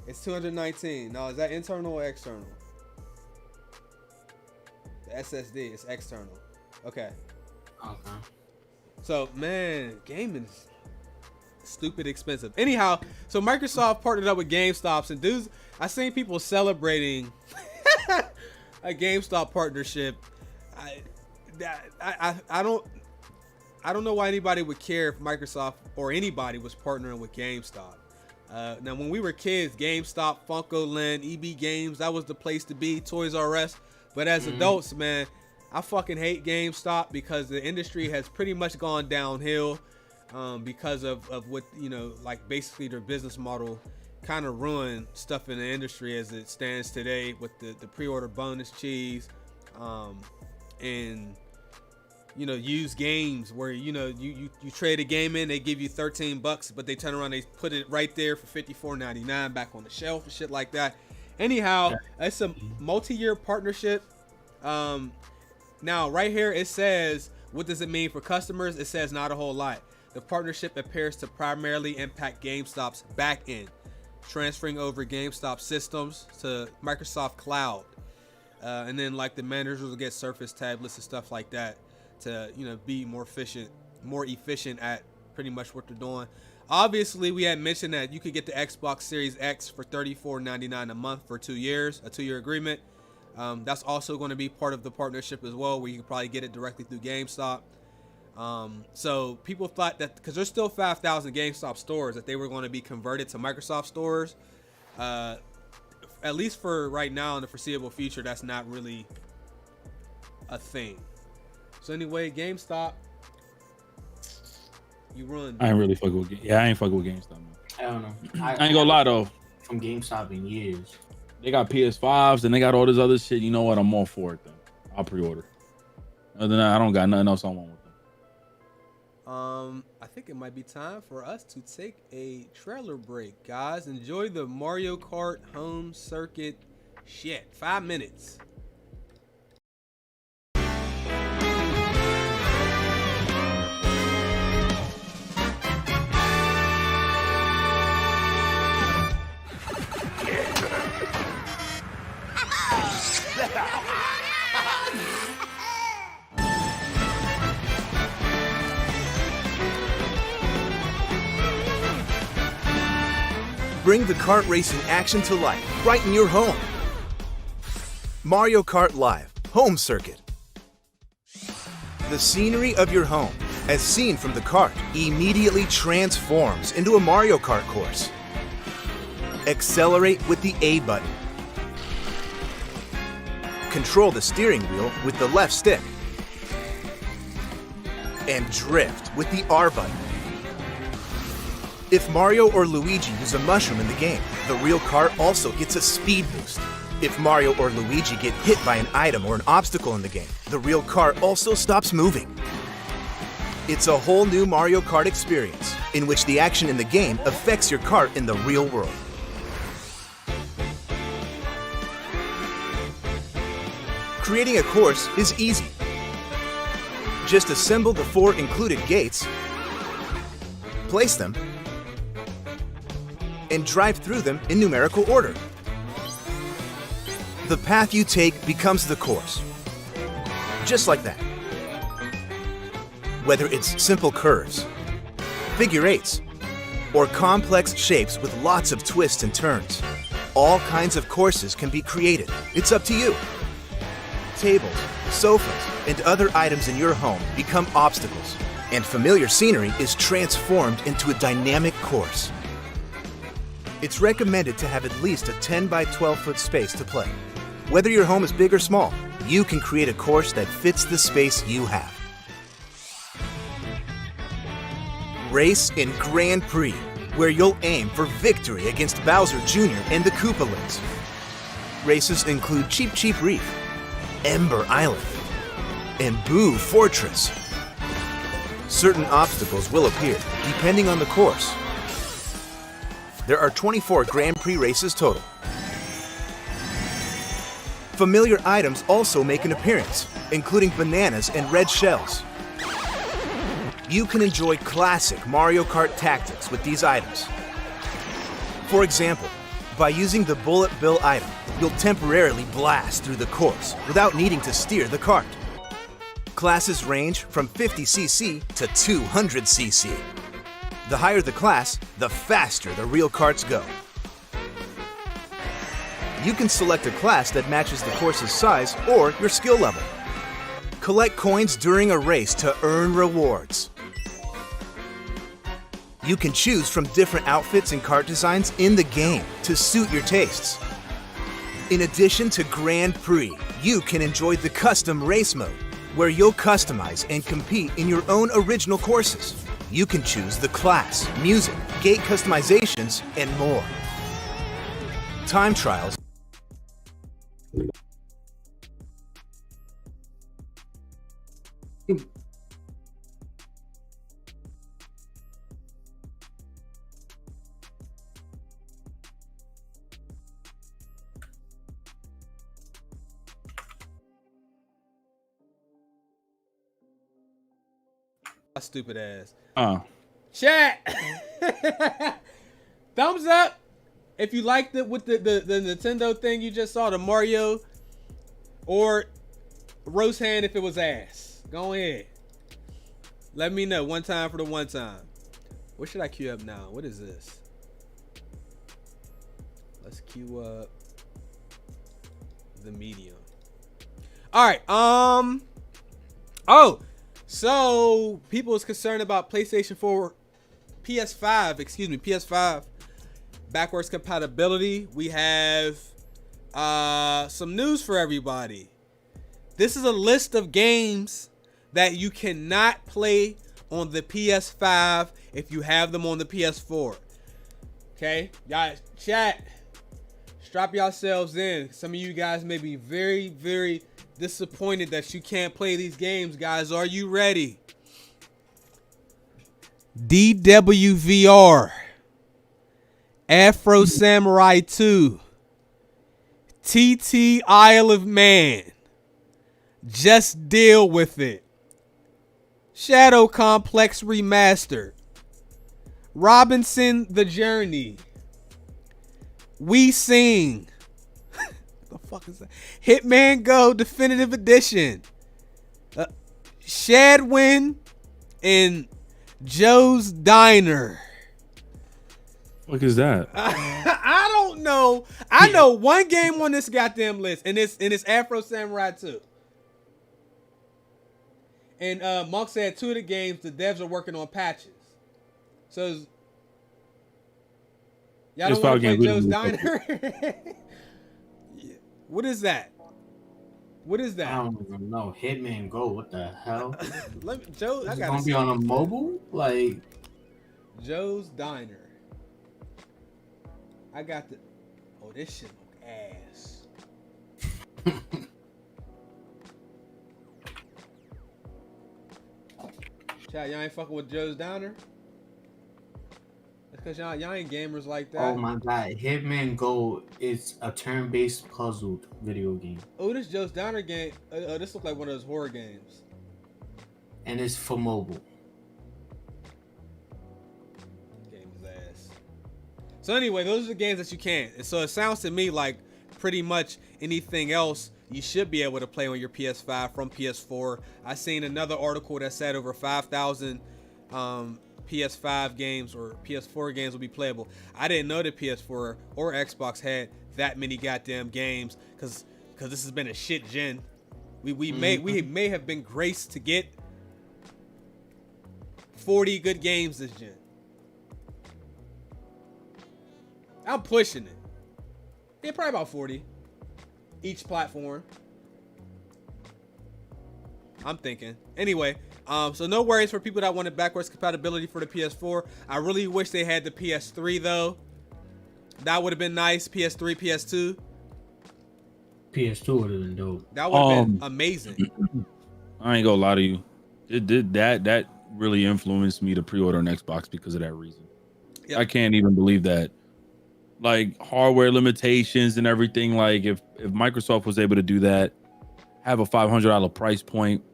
It's 219. Now, is that internal or external? The SSD is external. Okay. So, man, gaming is stupid expensive. Anyhow, so Microsoft partnered up with GameStop, and dudes, I seen people celebrating a GameStop partnership. I don't know why anybody would care if Microsoft or anybody was partnering with GameStop. Now, when we were kids, GameStop, FuncoLand, EB Games, that was the place to be, Toys R Us. But as adults, man, I fucking hate GameStop because the industry has pretty much gone downhill because of what, you know, like basically their business model kind of ruined stuff in the industry as it stands today with the pre-order bonus cheese and, you know, used games where, you know, you trade a game in, they give you $13, but they turn around, they put it right there for $54.99 back on the shelf and shit like that. Anyhow, it's a multi-year partnership. Now, right here, it says, what does it mean for customers? It says not a whole lot. The partnership appears to primarily impact GameStop's back end, transferring over GameStop systems to Microsoft Cloud. And then, like, the managers will get Surface tablets and stuff like that to, you know, be more efficient at pretty much what they're doing. Obviously, we had mentioned that you could get the Xbox Series X for $34.99 a month for 2 years, a 2-year agreement. That's also going to be part of the partnership as well, where you can probably get it directly through GameStop. So people thought that because there's still 5,000 GameStop stores, that they were going to be converted to Microsoft stores. At least for right now in the foreseeable future, that's not really a thing. So anyway, GameStop, you run. I ain't really fucking with. I ain't fucking with GameStop, man. I don't know. I ain't gonna lie though. From GameStop in years. They got PS5s and they got all this other shit. You know what? I'm all for it then. I'll pre-order. Other than that, I don't got nothing else I want with them. I think it might be time for us to take a trailer break, guys. Enjoy the Mario Kart home circuit shit. 5 minutes. Bring the kart racing action to life right in your home. Mario Kart Live Home Circuit. The scenery of your home, as seen from the kart, immediately transforms into a Mario Kart course. Accelerate with the A button. Control the steering wheel with the left stick. And drift with the R button. If Mario or Luigi use a mushroom in the game, the real kart also gets a speed boost. If Mario or Luigi get hit by an item or an obstacle in the game, the real kart also stops moving. It's a whole new Mario Kart experience, in which the action in the game affects your kart in the real world. Creating a course is easy. Just assemble the 4 included gates, place them, and drive through them in numerical order. The path you take becomes the course. Just like that. Whether it's simple curves, figure eights, or complex shapes with lots of twists and turns, all kinds of courses can be created. It's up to you. Tables, sofas, and other items in your home become obstacles, and familiar scenery is transformed into a dynamic course. It's recommended to have at least a 10 by 12 foot space to play. Whether your home is big or small, you can create a course that fits the space you have. Race in Grand Prix, where you'll aim for victory against Bowser Jr. and the Koopalings. Races include Cheep Cheep Reef, Ember Island, and Boo Fortress. Certain obstacles will appear, depending on the course. There are 24 Grand Prix races total. Familiar items also make an appearance, including bananas and red shells. You can enjoy classic Mario Kart tactics with these items. For example, by using the Bullet Bill item, you'll temporarily blast through the course without needing to steer the kart. Classes range from 50cc to 200cc. The higher the class, the faster the real karts go. You can select a class that matches the course's size or your skill level. Collect coins during a race to earn rewards. You can choose from different outfits and kart designs in the game to suit your tastes. In addition to Grand Prix, you can enjoy the custom race mode, where you'll customize and compete in your own original courses. You can choose the class, music, gate customizations, and more. Time trials. Stupid ass. Chat. Thumbs up if you liked it with the Nintendo thing you just saw, the Mario, or roast hand if it was ass. Go ahead. Let me know. One time for the one time. What should I queue up now? What is this? Let's queue up the medium. All right. Oh. So, people is concerned about PlayStation 4, PS5 backwards compatibility. We have some news for everybody. This is a list of games that you cannot play on the PS5 if you have them on the PS4. Okay, guys, chat, strap yourselves in. Some of you guys may be very, very disappointed that you can't play these games, guys. Are you ready? DWVR, Afro Samurai 2, TT Isle of Man, Just Deal With It, Shadow Complex Remastered, Robinson The Journey, We Sing, what the fuck is that? Hitman Go Definitive Edition, Shadwin, and Joe's Diner. What is that? I don't know. I know one game on this goddamn list, and it's Afro Samurai 2. And Monk said 2 of the games the devs are working on patches. So y'all don't want to play Joe's Diner? What is that? What is that? I don't even know. Hitman Go. What the hell? Joe, Is it gonna be on a mobile? Like Joe's Diner. I got the. Oh, this shit look ass. Chat, y'all ain't fucking with Joe's Diner? That's because y'all ain't gamers like that. Oh my god, Hitman Go is a turn-based puzzled video game. Oh, this Joe's Diner game. This looks like one of those horror games. And it's for mobile. Game is ass. So anyway, those are the games that you can't. And so it sounds to me like pretty much anything else you should be able to play on your PS5 from PS4. I seen another article that said over 5,000 PS5 games or PS4 games will be playable. I didn't know that PS4 or Xbox had that many goddamn games because this has been a shit gen. We may have been graced to get 40 good games this gen. I'm pushing it. Yeah, probably about 40 each platform. I'm thinking. Anyway, so no worries for people that wanted backwards compatibility for the PS4. I really wish they had the PS3 though. That would have been nice. PS3, PS2. PS2 would have been dope. That would have been amazing. I ain't gonna lie to you. It did that really influenced me to pre-order an Xbox because of that reason. Yep. I can't even believe that. Like hardware limitations and everything. Like if Microsoft was able to do that, have a $500 price point,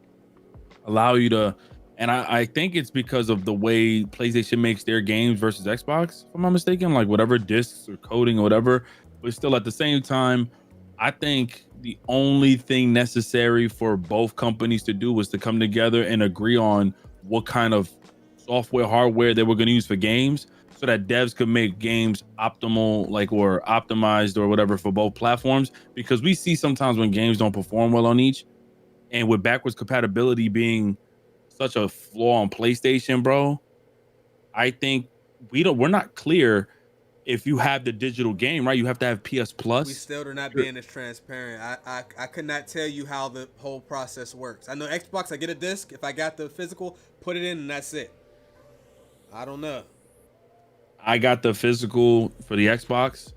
allow you to, and I think it's because of the way PlayStation makes their games versus Xbox, if I'm not mistaken, like whatever discs or coding or whatever, but still at the same time, I think the only thing necessary for both companies to do was to come together and agree on what kind of software, hardware they were going to use for games so that devs could make games optimal, like, or optimized or whatever for both platforms. Because we see sometimes when games don't perform well on each, and with backwards compatibility being such a flaw on PlayStation, bro, I think we're not clear if you have the digital game, right? You have to have PS Plus. We still are not being as transparent. I could not tell you how the whole process works. I know Xbox, I get a disc. If I got the physical, put it in and that's it. I don't know. I got the physical for the Xbox.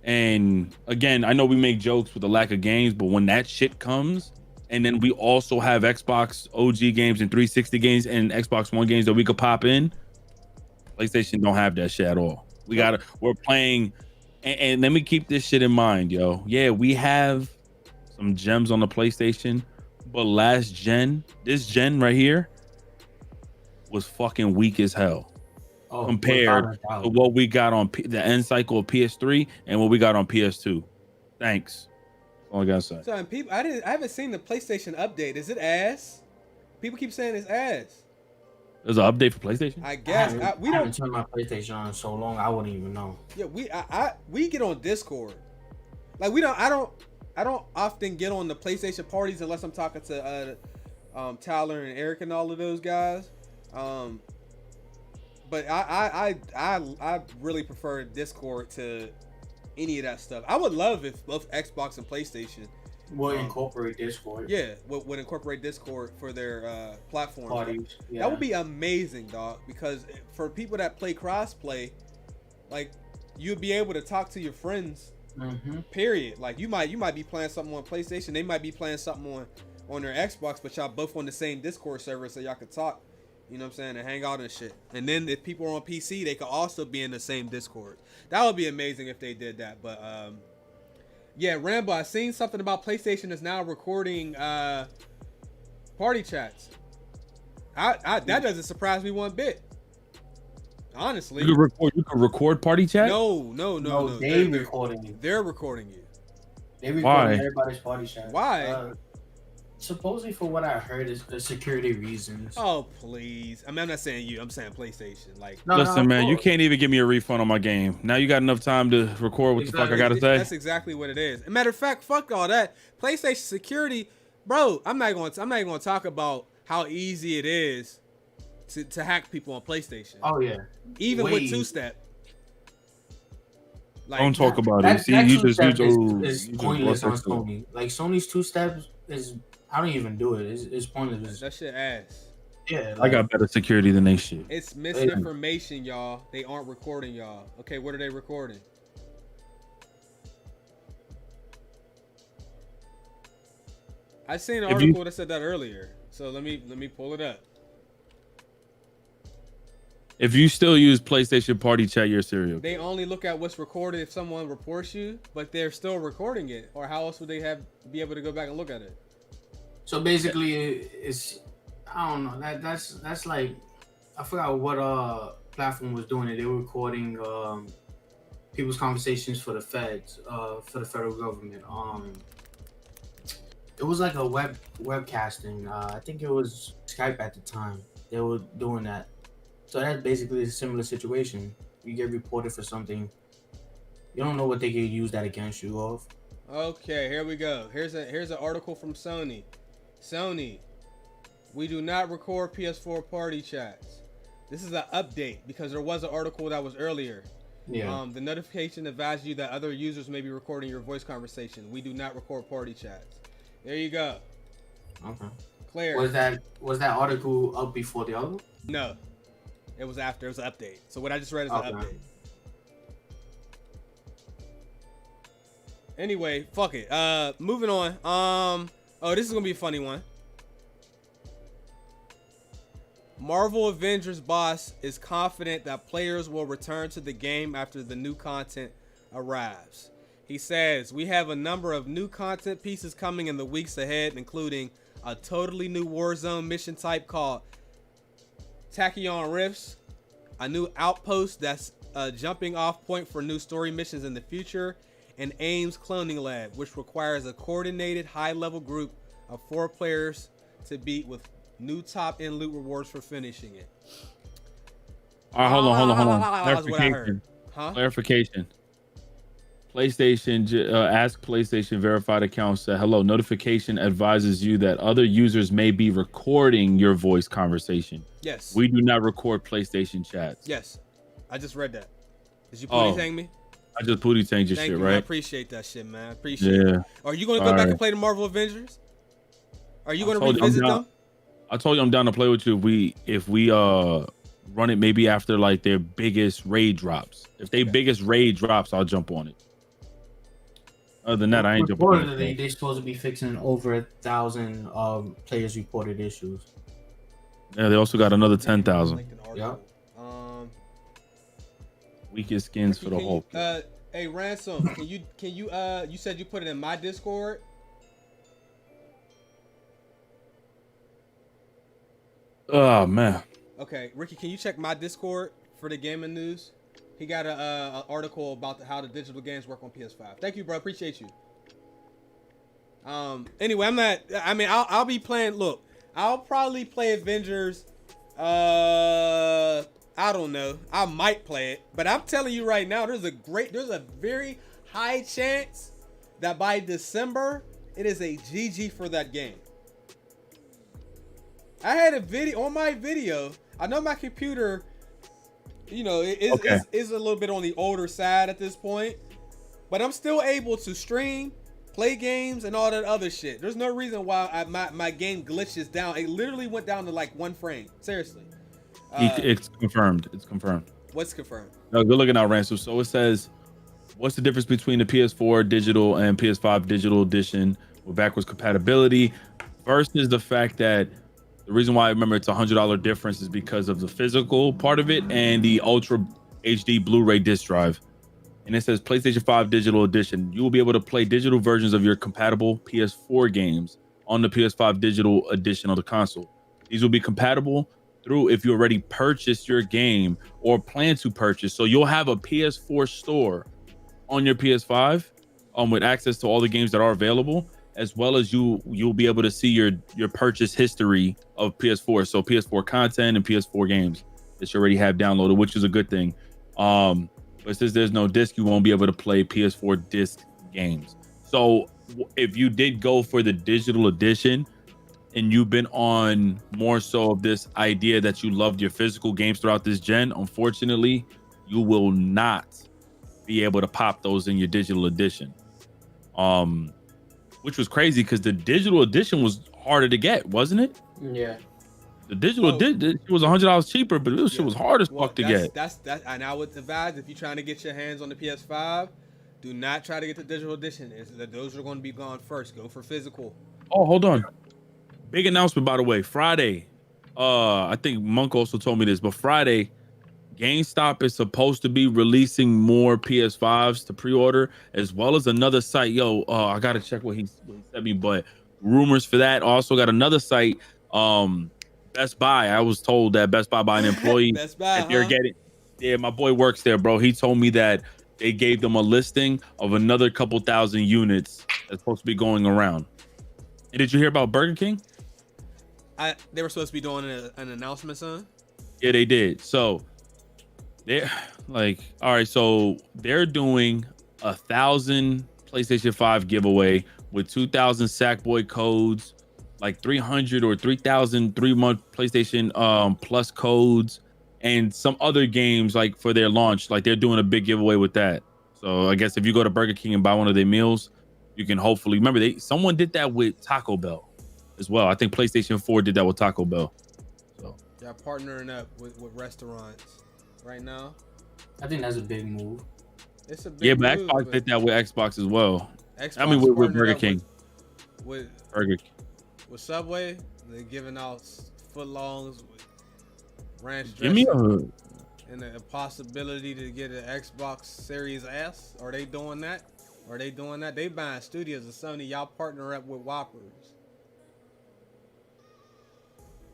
And again, I know we make jokes with the lack of games, but when that shit comes, and then we also have Xbox OG games and 360 games and Xbox One games that we could pop in, PlayStation don't have that shit at all. We're playing, and let me keep this shit in mind, yo. Yeah, we have some gems on the PlayStation, but last gen, this gen right here, was fucking weak as hell. Compared to what we got on the end cycle of PS3 and what we got on PS2. Thanks. That's all I gotta say. So, and people, I haven't seen the PlayStation update. Is it ass? People keep saying it's ass. There's an update for PlayStation? I guess I haven't turned my PlayStation on in so long I wouldn't even know. Yeah, we get on Discord. Like I don't often get on the PlayStation parties unless I'm talking to Tyler and Eric and all of those guys. But I really prefer Discord to any of that stuff. I would love if both Xbox and PlayStation would incorporate Discord. Yeah, would incorporate Discord for their platforms. Parties. Yeah. That would be amazing, dog. Because for people that play crossplay, like you'd be able to talk to your friends. Mm-hmm. Period. Like you might be playing something on PlayStation, they might be playing something on their Xbox, but y'all both on the same Discord server, so y'all could talk You know what I'm saying? And hang out and shit. And then if people are on PC, they could also be in the same Discord. That would be amazing if they did that. But yeah, Rambo, I seen something about PlayStation is now recording party chats. That doesn't surprise me one bit. Honestly. You can record party chat? No. They're recording you. They're recording you. They recording everybody's party chat. Why? Supposedly, for what I heard, is the security reasons. Oh please! I mean, I'm not saying you. I'm saying PlayStation. Like, listen, man, you can't even give me a refund on my game. Now you got enough time to record what the fuck I gotta say. That's exactly what it is. As a matter of fact, fuck all that. PlayStation security, bro. I'm not going to talk about how easy it is to hack people on PlayStation. Oh yeah. Even with two-step. Like, don't talk about it. See, you just is pointless on Sony. Like Sony's two-steps is. I don't even do it. It's pointless. That shit ass. Yeah, I got better security than they shit. It's misinformation, y'all. They aren't recording y'all. Okay, what are they recording? I seen an article that said that earlier. So let me pull it up. If you still use PlayStation Party Chat, you're serious. They only look at what's recorded if someone reports you, but they're still recording it. Or how else would they be able to go back and look at it? So basically, it's I don't know. That's like I forgot what platform was doing it. They were recording people's conversations for the feds, for the federal government. It was like a webcasting. I think it was Skype at the time. They were doing that. So that's basically a similar situation. You get reported for something. You don't know what they could use that against you of. Okay, here we go. Here's an article from Sony. Sony, we do not record PS4 party chats. This is an update because there was an article that was earlier. Yeah. The notification advises you that other users may be recording your voice conversation. We do not record party chats. There you go. Okay. Clear. Was that article up before the other? No. It was after. It was an update. So what I just read is an update. Anyway, fuck it. Moving on. Oh, this is gonna be a funny one. Marvel Avengers boss is confident that players will return to the game after the new content arrives. He says, we have a number of new content pieces coming in the weeks ahead, including a totally new Warzone mission type called Tachyon Rifts, a new outpost that's a jumping off point for new story missions in the future, and AIM's cloning lab, which requires a coordinated high-level group of 4 players to beat with new top-end loot rewards for finishing it. All right, hold on. That's what I heard. Clarification. PlayStation, ask PlayStation verified accounts that, hello, notification advises you that other users may be recording your voice conversation. Yes. We do not record PlayStation chats. Yes. I just read that. Did you pooty tang me? I just pooty tanged your Thank shit, you, right? I appreciate that shit, man. I appreciate it. Are you going to go back and play the Marvel Avengers? Are you going to revisit them? I told you I'm down to play with you if we run it maybe after like their biggest raid drops. If they biggest raid drops, I'll jump on it. Other than that, I ain't jumping on it. They're supposed to be fixing over 1,000 players reported issues. Yeah, they also got another 10,000. Yep. Weakest skins for the whole. Hey, Ransom, can you you said you put it in my Discord? Oh man. Okay, Ricky, can you check my Discord for the gaming news? He got a article about how the digital games work on PS5. Thank you, bro. Appreciate you. Anyway, I'll be playing. Look, I'll probably play Avengers. I don't know. I might play it, but I'm telling you right now, there's a very high chance that by December it is a GG for that game. I had a video on my video. I know my computer, you know, is a little bit on the older side at this point, but I'm still able to stream, play games, and all that other shit. There's no reason why my game glitches down. It literally went down to like 1 frame. Seriously. It's confirmed. It's confirmed. What's confirmed? No, good looking out, Ransom. So it says, what's the difference between the PS4 digital and PS5 digital edition with backwards compatibility versus the fact that The reason why I remember it's $100 difference is because of the physical part of it and the Ultra HD Blu-ray disc drive. And it says PlayStation 5 Digital Edition. You will be able to play digital versions of your compatible PS4 games on the PS5 Digital Edition of the console. These will be compatible through if you already purchased your game or plan to purchase. So you'll have a PS4 store on your PS5 with access to all the games that are available, as well as you'll be able to see your purchase history of PS4. So PS4 content and PS4 games that you already have downloaded, which is a good thing. But since there's no disc, you won't be able to play PS4 disc games. So if you did go for the digital edition and you've been on more so of this idea that you loved your physical games throughout this gen, unfortunately, you will not be able to pop those in your digital edition. Which was crazy because the digital edition was harder to get, wasn't it? Yeah. The digital it was $100 cheaper, but this shit was hard as fuck to get. That's and I would advise if you're trying to get your hands on the PS5, do not try to get the digital edition. Those are going to be gone first. Go for physical. Oh, hold on. Big announcement, by the way. Friday. I think Monk also told me this, but Friday, GameStop is supposed to be releasing more PS5s to pre-order, as well as another site. I gotta check what he sent me, but rumors for that. Also got another site. Best Buy. I was told that Best Buy by an employee Best Buy, that they're getting. Yeah, my boy works there, bro. He told me that they gave them a listing of another couple thousand units that's supposed to be going around. And did you hear about Burger King? They were supposed to be doing an announcement, son. Yeah, they did. So they're like, all right, so they're doing 1,000 PlayStation 5 giveaway with 2,000 Sackboy codes, like 300 or 3,000 3-month PlayStation Plus codes, and some other games like for their launch. Like they're doing a big giveaway with that. So I guess if you go to Burger King and buy one of their meals, you can hopefully remember someone did that with Taco Bell as well. I think PlayStation 4 did that with Taco Bell. So y'all partnering up with restaurants right now. I think that's a big move. It's a big but move, Xbox did that with Xbox as well. Xbox with Burger King. With Burger King. With Subway, they're giving out footlongs with ranch Give me dressing and a possibility to get an Xbox Series S. Are they doing that? They buying studios of Sony. Y'all partner up with Whoppers.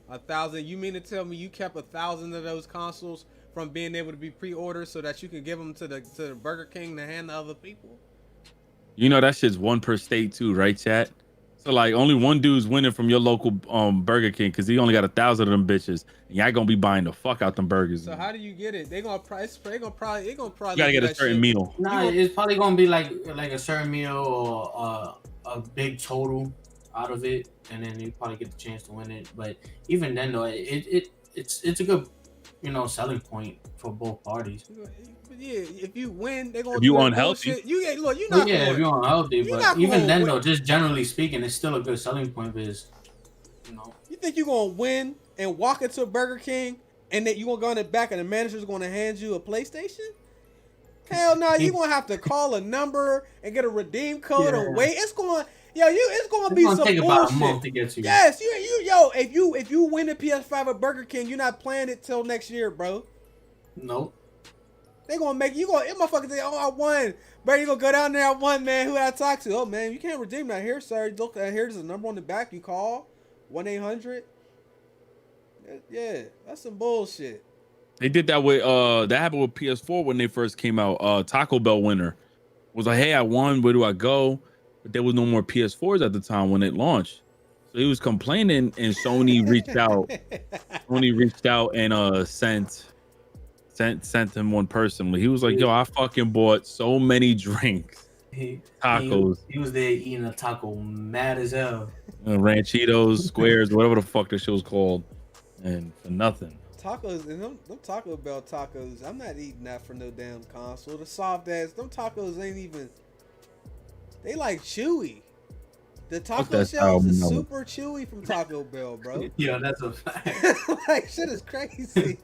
1,000. You mean to tell me you kept 1,000 of those consoles from being able to be pre-ordered so that you can give them to the Burger King to hand to other people? You know that shit's one per state too, right, chat? So like only one dude's winning from your local Burger King because he only got 1,000 of them bitches. And y'all gonna be buying the fuck out them burgers. So how do you get it? They gonna probably. You gotta get a certain meal. Nah, it's probably gonna be like a certain meal or a big total out of it, and then you probably get the chance to win it. But even then, though, it's a good selling point for both parties. But yeah, if you win, they're gonna. If you unhealthy, if you're not. Yeah, if you're unhealthy, but even then, though, just generally speaking, it's still a good selling point because You think you're gonna win and walk into a Burger King and that you gonna go in the back and the manager's gonna hand you a PlayStation? Hell no, you gonna have to call a number and get a redeem code or wait. It's gonna be some take bullshit. about a month to get to you. Yes, if you win the PS5 at Burger King, you're not playing it till next year, bro. Nope. They gonna make you motherfucker say, "Oh, I won." Bro, you gonna go down there, I won, man. Who did I talk to? Oh man, you can't redeem that here, sir. Look, here's the number on the back. You call 1-800. Yeah, that's some bullshit. They did that with that happened with PS4 when they first came out. Taco Bell winner was like, "Hey, I won. Where do I go?" But there was no more PS4s at the time when it launched. So he was complaining, and Sony reached out. Sony reached out and sent him one personally. He was like, "Yo, I fucking bought so many drinks, tacos." He was there eating a taco, mad as hell. Ranchitos, squares, whatever the fuck the shit was called, and for nothing. Tacos and them Taco Bell tacos. I'm not eating that for no damn console. The soft ass, them tacos ain't even. They like chewy. The taco shells is super chewy from Taco Bell, bro. Yeah, that's a fact. Like shit is crazy.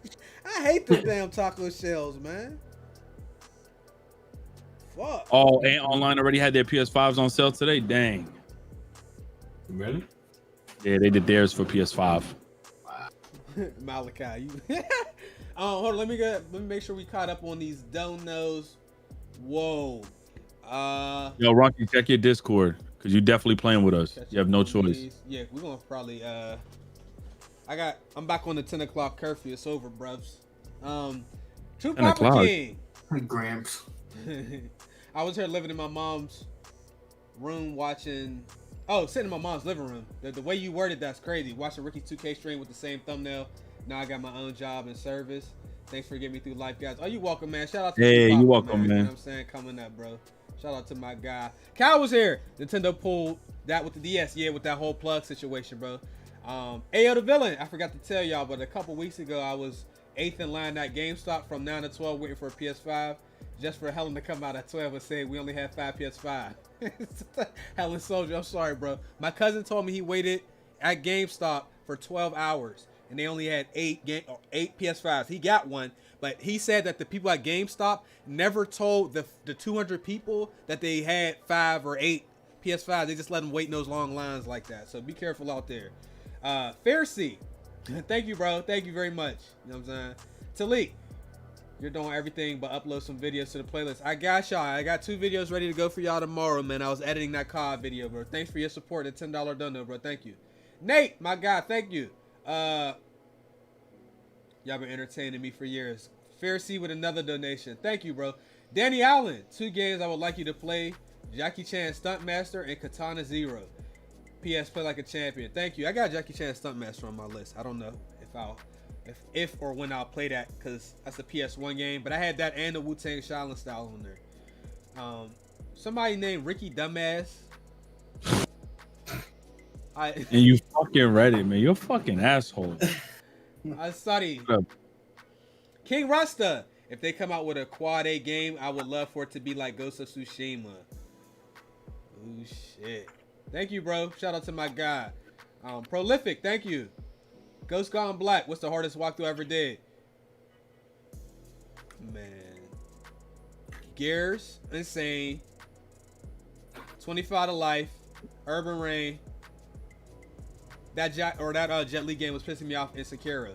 I hate them damn taco shells, man. Fuck. Oh, and Online already had their PS5s on sale today. Dang. Really? Yeah, they did theirs for PS5. Malachi, you. Hold on, let me make sure we caught up on these don't knows. Whoa. Yo, Rocky, check your Discord because you definitely playing with us. You have no choice. These. Yeah, we're gonna probably I'm back on the 10 o'clock curfew. It's over, bruvs. True 10 Papa o'clock. King. Gramps. I was here living in my mom's room watching. Sitting in my mom's living room. The way you worded that's crazy. Watching Ricky's 2K stream with the same thumbnail. Now I got my own job and service. Thanks for getting me through life, guys. Oh, you welcome, man. Shout out to Hey, Papa, you welcome, man. You know what I'm saying? Coming up, bro. Shout out to my guy. Cal was here. Nintendo pulled that with the DS. Yeah, with that whole plug situation, bro. Ayo the villain. I forgot to tell y'all, but a couple weeks ago, I was 8th in line at GameStop from 9 to 12 waiting for a PS5. Just for Helen to come out at 12 and say we only have 5 PS5. Helen Soldier, I'm sorry, bro. My cousin told me he waited at GameStop for 12 hours and they only had 8 PS5s. He got one, but he said that the people at GameStop never told the 200 people that they had 5 or 8 PS5s. They just let them wait in those long lines like that. So be careful out there. Pharisee, thank you, bro. Thank you very much. You know what I'm saying? Talik, you're doing everything but upload some videos to the playlist. I got y'all. I got 2 videos ready to go for y'all tomorrow, man. I was editing that COD video, bro. Thanks for your support. The $10 dono, bro. Thank you. Nate, my guy, thank you. Y'all been entertaining me for years. Pharisee with another donation. Thank you, bro. Danny Allen, 2 games I would like you to play. Jackie Chan Stuntmaster and Katana Zero. PS, play like a champion. Thank you. I got Jackie Chan Stuntmaster on my list. I don't know if or when I'll play that because that's a PS1 game. But I had that and the Wu-Tang Shaolin style on there. Somebody named Ricky Dumbass. And you fucking read it, man. You're a fucking asshole. I study. King Rasta. If they come out with a Quad A game, I would love for it to be like Ghost of Tsushima. Oh shit. Thank you, bro. Shout out to my guy. Prolific, thank you. Ghost Gone Black. What's the hardest walkthrough I ever did? Man. Gears, Insane, 25 to Life, Urban Rain. That Jet Li game was pissing me off in Sekiro.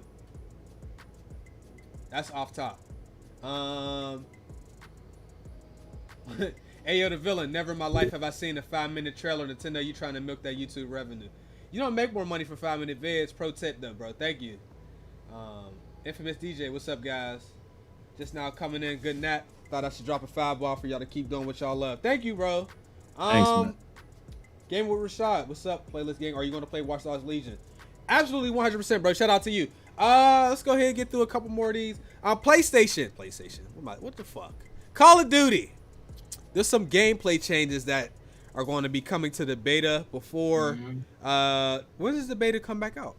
That's off top. Ayo the villain. Never in my life have I seen a 5-minute trailer. Nintendo, you trying to milk that YouTube revenue. You don't make more money for 5-minute vids. Pro tip though, bro. Thank you. Infamous DJ, what's up, guys? Just now coming in. Good nap. Thought I should drop a 5 ball for y'all to keep doing what y'all love. Thank you, bro. Thanks, man. Game with Rashad. What's up, playlist gang? Are you going to play Watch Dogs Legion? Absolutely 100%, bro. Shout out to you. Let's go ahead and get through a couple more of these. PlayStation. What the fuck? Call of Duty. There's some gameplay changes that are going to be coming to the beta before. When does the beta come back out?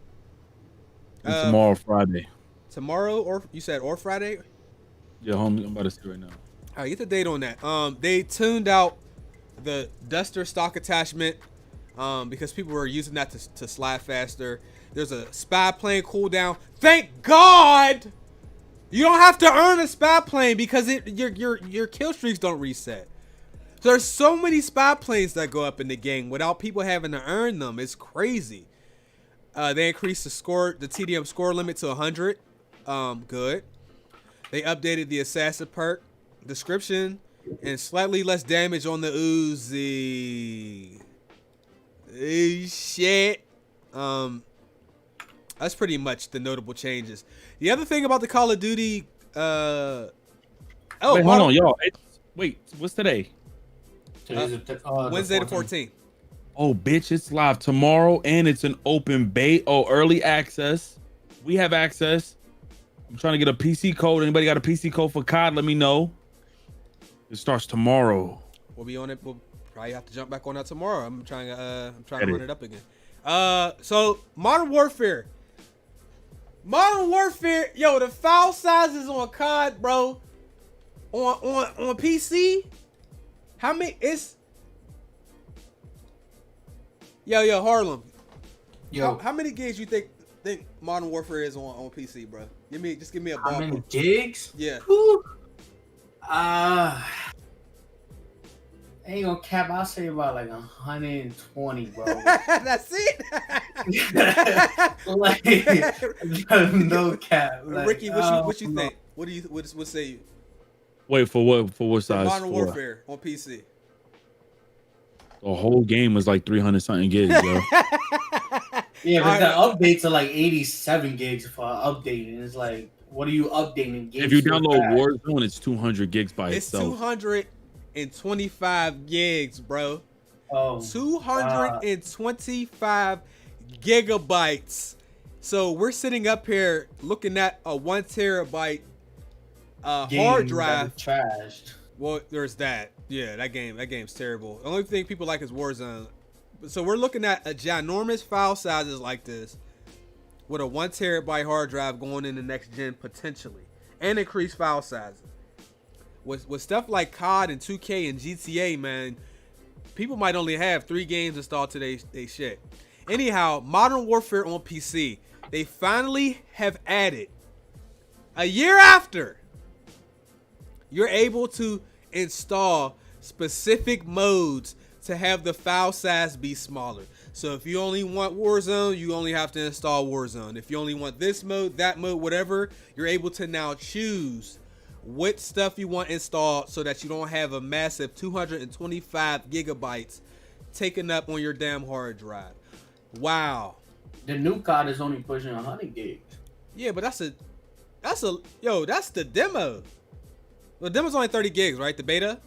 Tomorrow, Friday. Tomorrow, or you said or Friday? Yeah, homie, I'm about to see right now. All right, get the date on that. They tuned out the Duster stock attachment because people were using that to slide faster. There's a spy plane cooldown. Thank God! You don't have to earn a spy plane because your kill streaks don't reset. So there's so many spy planes that go up in the game without people having to earn them. It's crazy. They increased the TDM score limit to 100. Good. They updated the assassin perk description and slightly less damage on the Uzi. Shit. That's pretty much the notable changes. The other thing about the Call of Duty, wait, hold on, y'all. Wait, what's today? Wednesday the 14th. Oh, bitch, it's live tomorrow and it's an open beta. Oh, early access. We have access. I'm trying to get a PC code. Anybody got a PC code for COD? Let me know. It starts tomorrow. We'll be on it. We'll probably have to jump back on that tomorrow. I'm trying to run it up again. So Modern Warfare. Yo, the file sizes on COD, bro. On PC. How many? It's yo Harlem. Yo, how many gigs you think Modern Warfare is on PC, bro? Give me a ball. how many gigs? Yeah. Whew. Ain't gonna cap. I'll say about like 120, bro. That's it. Like, no cap. Like, Ricky, what you think? What say you? Wait, for what? For what For size? Modern For Warfare on PC. the whole game was like 300 something gigs, yo. Yeah, but Alright. the updates are like 87 gigs for updating. It's like, what are you updating? Games If you so download fast? Warzone, it's 200 gigs by It's itself. 225 gigs, bro. Oh, 225 gigabytes. So we're sitting up here looking at a 1 terabyte game hard that drive. is trashed. Well, there's that. Yeah, that game's terrible. The only thing people like is Warzone. So we're looking at a ginormous file sizes like this with a 1 terabyte hard drive going in the next gen potentially, and increased file sizes. With stuff like COD and 2K and GTA, man, people might only have 3 games installed to they shit. Anyhow, Modern Warfare on PC, they finally have added, a year after, you're able to install specific modes to have the file size be smaller. So if you only want Warzone, you only have to install Warzone. If you only want this mode, that mode, whatever, you're able to now choose what stuff you want installed so that you don't have a massive 225 gigabytes taken up on your damn hard drive. Wow. The new COD is only pushing 100 gigs. Yeah, but that's the demo. The demo's only 30 gigs, right? The beta?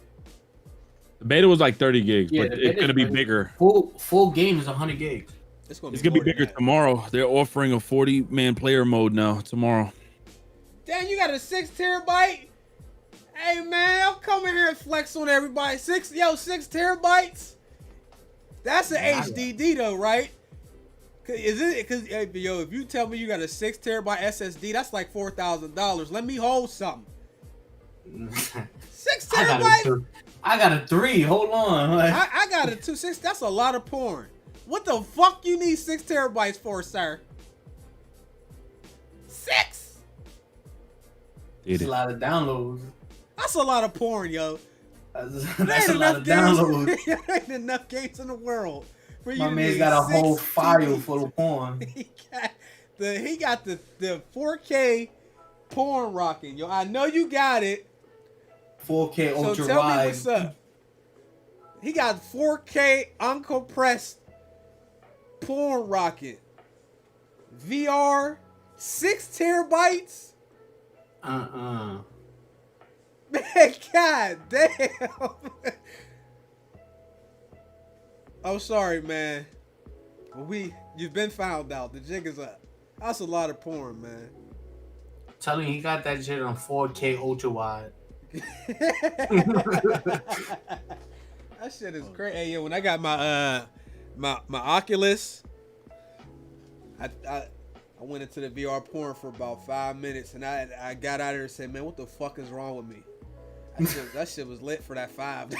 The beta was like 30 gigs, Yeah, but the it's beta's gonna be 30. bigger. Full game is 100 gigs. It's gonna It's gonna be more than bigger that. tomorrow. They're offering a 40-man player mode now tomorrow. Damn, you got a 6 terabyte? Hey man, I'm coming here and flex on everybody. 6 terabytes? That's an HDD though, right? Is it? Cause yo, if you tell me you got a 6 terabyte SSD, that's like $4,000. Let me hold something. 6 terabytes? I got a 3. Hold on. Like, I got a 2.6. That's a lot of porn. What the fuck you need 6 terabytes for, sir? 6? it's a lot of downloads. That's a lot of porn, yo. That's a lot of downloads. There ain't enough games in the world for you. My to man's need got a 6 whole file TVs. full of porn. He got the 4K porn rocking, yo. I know you got it. 4K So ultra tell me wide. what's up. He got 4K uncompressed porn rocking. VR 6 terabytes. Man, god damn. I'm sorry, man. You've been found out. The jig is up. That's a lot of porn, man. Telling you, he got that shit on 4K ultra wide. That shit is crazy. Hey, yo, when I got my my Oculus, I went into the VR porn for about 5 minutes, and I got out of there and said, man, what the fuck is wrong with me? That shit was lit for that 5.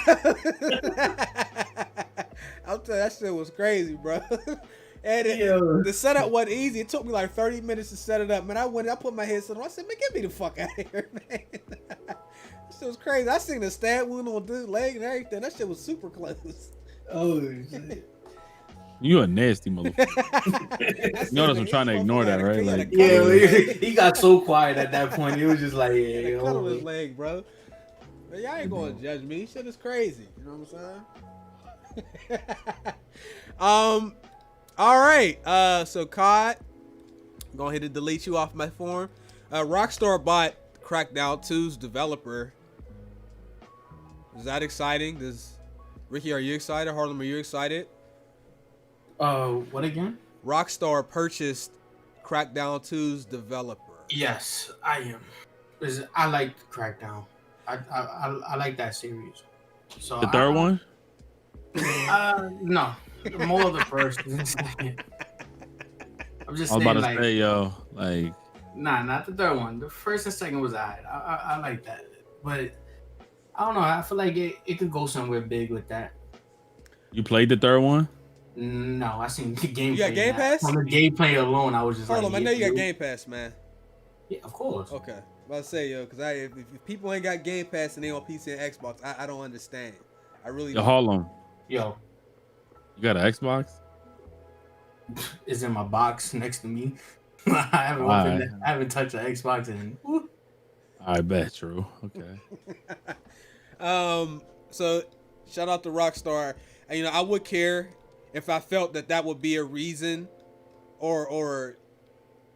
I'll tell you, that shit was crazy, bro. And the setup wasn't easy. It took me like 30 minutes to set it up. Man, I put my headset on. I said, man, get me the fuck out of here, man. That shit was crazy. I seen the stab wound on dude's leg and everything. That shit was super close. Oh, shit. You a nasty motherfucker. You notice I'm trying to ignore that, right? Like, Yeah, he got so quiet at that point. It was just like, yeah, Cuddle his leg, bro. But y'all ain't gonna judge me. Shit is crazy. You know what I'm saying? All right. So COD, I'm going ahead and delete you off my form. Rockstar bought Crackdown 2's developer. Is that exciting? Ricky, are you excited? Harlem, are you excited? What again? Rockstar purchased Crackdown 2's developer. Yes, I am. I like Crackdown. I like that series. So the third one? No, more of the first and second. I'm just I was saying, about to like, say, yo, like, nah, not the third one. The first and second was alright. I like that, but I don't know. I feel like it could go somewhere big with that. you played the third one? No, I seen the gameplay. You got Game Pass? From the gameplay alone, I was just Harlem, like, I know you got Game Pass, man. Yeah, of course. Okay. About to say, yo, because if people ain't got Game Pass and they on PC and Xbox, I don't understand. I really Yo, do. Harlem, Yo, you got an Xbox? it's in my box next to me. I haven't opened it. I haven't touched the Xbox in. Woo. I bet, true. Okay. So shout out to Rockstar. And, you know, I would care if I felt that would be a reason, or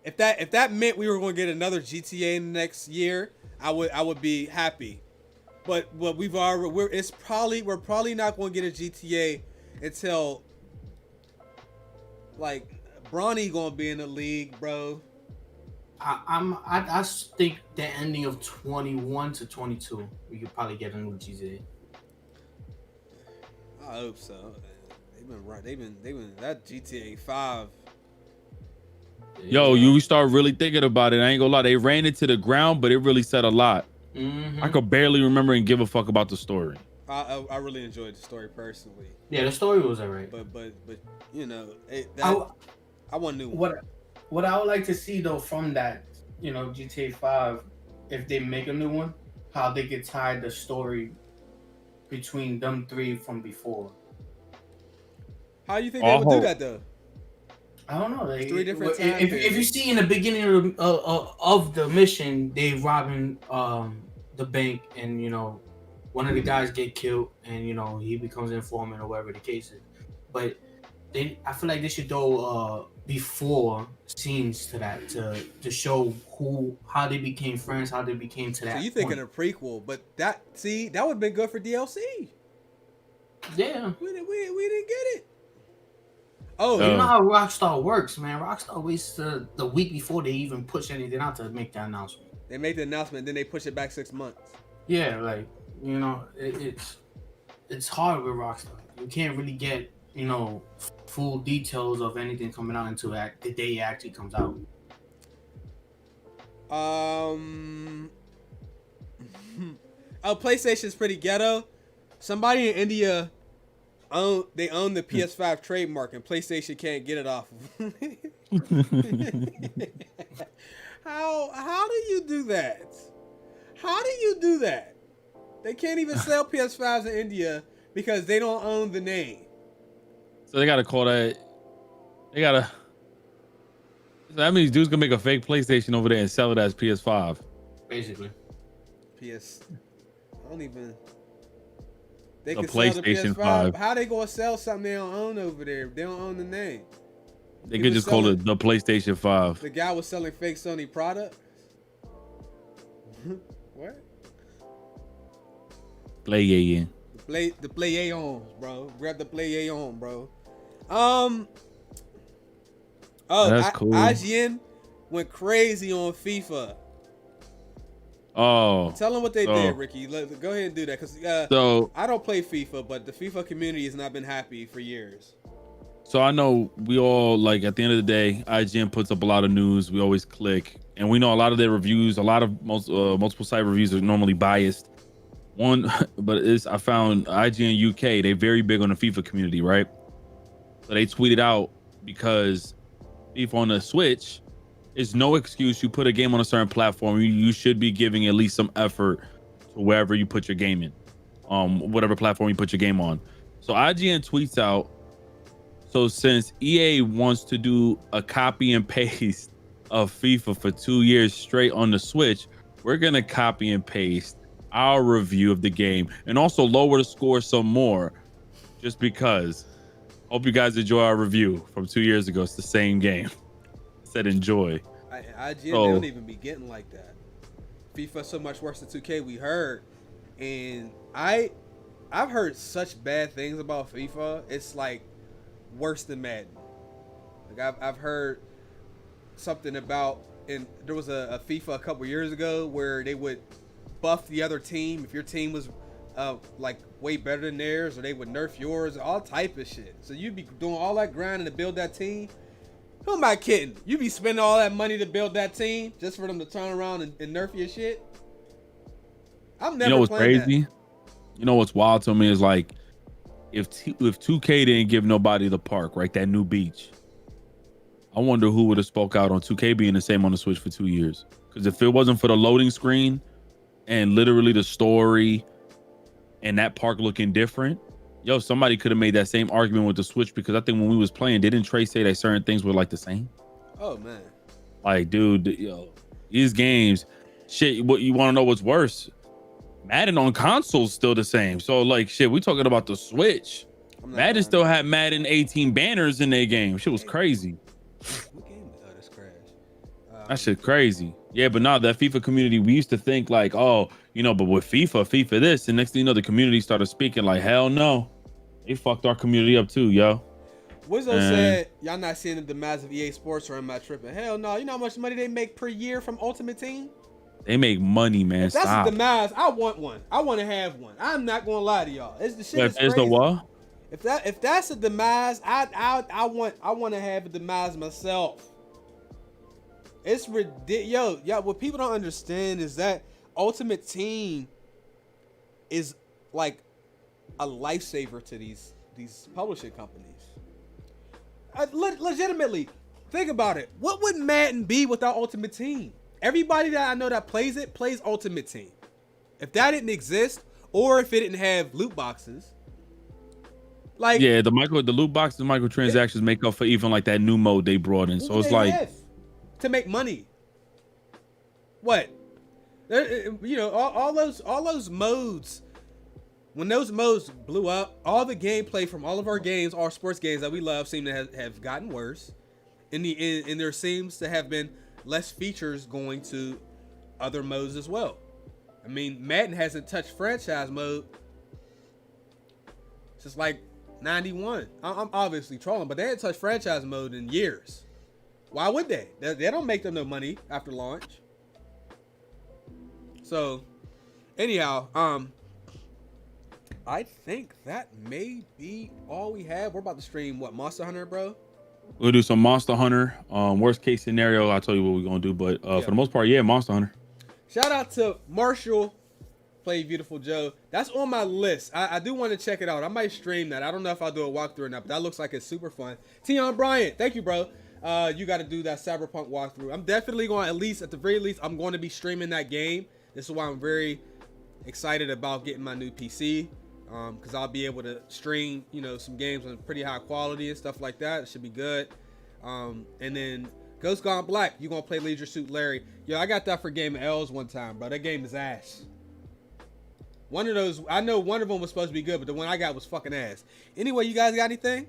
if that meant we were going to get another GTA in the next year, I would be happy. But what we're probably not going to get a GTA until like Bronny going to be in the league, bro. I think the ending of 21 to 22, we could probably get a new GTA. I hope so. They've been right. They've been that GTA 5. Yo, you start really thinking about it. I ain't gonna lie, they ran it to the ground, but it really said a lot. Mm-hmm. I could barely remember and give a fuck about the story. I really enjoyed the story personally. Yeah, the story was alright. But you know, I want a new one. What I would like to see though from that, you know, GTA 5, if they make a new one, how they could tie the story between them three from before. How do you think they would do that though? I don't know. Like, 3 different time if you see in the beginning of the mission, they robbing the bank, and you know, one of the guys get killed, and you know he becomes an informant or whatever the case is. But I feel like they should go before scenes to that to show how they became friends, how they became to that. So you thinking a prequel, but that would have been good for DLC. Yeah, we didn't get it. Oh, you know how Rockstar works, man. Rockstar waits the week before they even push anything out to make the announcement. They make the announcement, then they push it back 6 months. Yeah, like, you know, it's hard with Rockstar. You can't really get, you know, full details of anything coming out until the day it actually comes out. PlayStation's pretty ghetto. Somebody in India own the PS5 trademark, and PlayStation can't get it off. How do you do that? How do you do that? They can't even sell PS5s in India because they don't own the name. So they gotta call that. So that means dudes gonna make a fake PlayStation over there and sell it as PS5. Basically. I don't even. They The can sell the PlayStation PS5. 5. How they gonna sell something they don't own over there? They don't own the name. They could just call it the PlayStation 5. The guy was selling fake Sony products. What? PlayStation. The PlayStation, bro. Grab the PlayStation, bro. That's cool. IGN went crazy on FIFA. Oh. Tell them what they did, Ricky. Go ahead and do that, because I don't play FIFA, but the FIFA community has not been happy for years. So I know we all, like, at the end of the day, IGN puts up a lot of news. We always click, and we know a lot of their reviews, multiple site reviews are normally biased. I found IGN UK, they're very big on the FIFA community, right? So they tweeted out, because FIFA on the Switch is no excuse. You put a game on a certain platform, you should be giving at least some effort to wherever you put your game in, whatever platform you put your game on. So IGN tweets out, so since EA wants to do a copy and paste of FIFA for 2 years straight on the Switch, we're gonna copy and paste our review of the game and also lower the score some more, just because. Hope you guys enjoy our review from 2 years ago. It's the same game. Said enjoy. IGN, they don't even be getting like that. FIFA so much worse than 2K, we heard. And I've heard such bad things about FIFA. It's like worse than Madden. Like I've heard something about, and there was a FIFA a couple years ago where they would buff the other team if your team was like way better than theirs, or they would nerf yours, all type of shit. So you'd be doing all that grinding to build that team. Who am I kidding? You be spending all that money to build that team just for them to turn around and nerf your shit? I'm never. You know what's playing crazy? That. You know what's wild to me is, like, if 2K didn't give nobody the park, right, that new beach, I wonder who would have spoke out on 2K being the same on the Switch for 2 years. Because if it wasn't for the loading screen and literally the story and that park looking different, yo, somebody could have made that same argument with the Switch, because I think when we was playing, didn't Trey say that certain things were like the same? Oh man. Like, dude, yo, these games, shit. What you want to know? What's worse? Madden on console's still the same. So like, shit, we talking about the Switch. Madden still had Madden 18 banners in their game. Shit was crazy. What game? Oh, this crashed. That shit crazy. Yeah, but now that FIFA community, we used to think like, oh, you know, but with FIFA this, and next thing you know, the community started speaking like, hell no, they fucked our community up too, yo. Wizzo said, y'all not seeing the demise of EA Sports, or am I tripping? Hell no. You know how much money they make per year from Ultimate Team? They make money, man. If that's a demise, I want one. I want to have one. I'm not gonna lie to y'all. It's the shit. If there's the what? If that's a demise, I want to have a demise myself. It's ridiculous. Yo, what people don't understand is that Ultimate Team is like a lifesaver to these publishing companies. Legitimately, think about it. What would Madden be without Ultimate Team? Everybody that I know that plays it plays Ultimate Team. If that didn't exist, or if it didn't have loot boxes, like, yeah, the loot boxes, microtransactions make up for even like that new mode they brought in. So it's like to make money. What? You know, all those modes. When those modes blew up, all the gameplay from all of our games, our sports games that we love, seem to have gotten worse. And there seems to have been less features going to other modes as well. I mean, Madden hasn't touched franchise mode since like 91. I'm obviously trolling, but they hadn't touched franchise mode in years. Why would they? They don't make them no money after launch. So, anyhow, I think that may be all we have. We're about to stream what, Monster Hunter, bro? We'll do some Monster Hunter. Worst case scenario, I'll tell you what we're gonna do. But for the most part, yeah, Monster Hunter. Shout out to Marshall, Play Beautiful Joe. That's on my list. I do want to check it out. I might stream that. I don't know if I'll do a walkthrough or not, but that looks like it's super fun. Tion Bryant, thank you, bro. You got to do that Cyberpunk walkthrough. I'm definitely going, at the very least, I'm going to be streaming that game. This is why I'm very excited about getting my new PC. Because I'll be able to stream, you know, some games on pretty high quality and stuff like that. It should be good. And then Ghost Gone Black, you gonna play Leisure Suit Larry. Yo, I got that for Game of L's one time, bro. That game is ass. One of those, I know one of them was supposed to be good, but the one I got was fucking ass. Anyway, you guys got anything?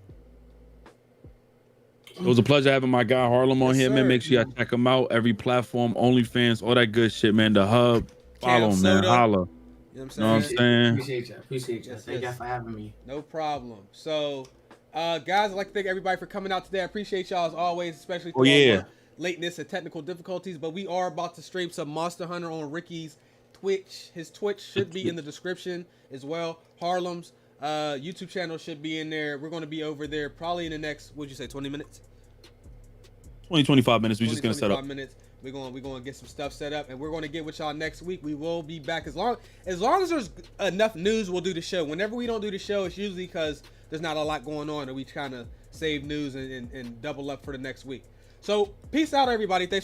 It was a pleasure having my guy Harlem on here, sir. man. Make sure y'all check him out. Every platform, OnlyFans, all that good shit, man. The Hub, follow him, man. Holla. You know what I'm saying? Appreciate you. Thank y'all for having me. No problem. So, guys, I'd like to thank everybody for coming out today. I appreciate y'all as always, especially for all the lateness and technical difficulties. But we are about to stream some Monster Hunter on Ricky's Twitch. His Twitch should be in the description as well. Harlem's YouTube channel should be in there. We're going to be over there probably in the next, what'd you say, 20 minutes? 25 minutes. We're just going to set up. Minutes. We're going to get some stuff set up, and we're going to get with y'all next week. We will be back as long as there's enough news. We'll do the show. Whenever we don't do the show, it's usually because there's not a lot going on, and we kind of save news and double up for the next week. So peace out, everybody. Thanks.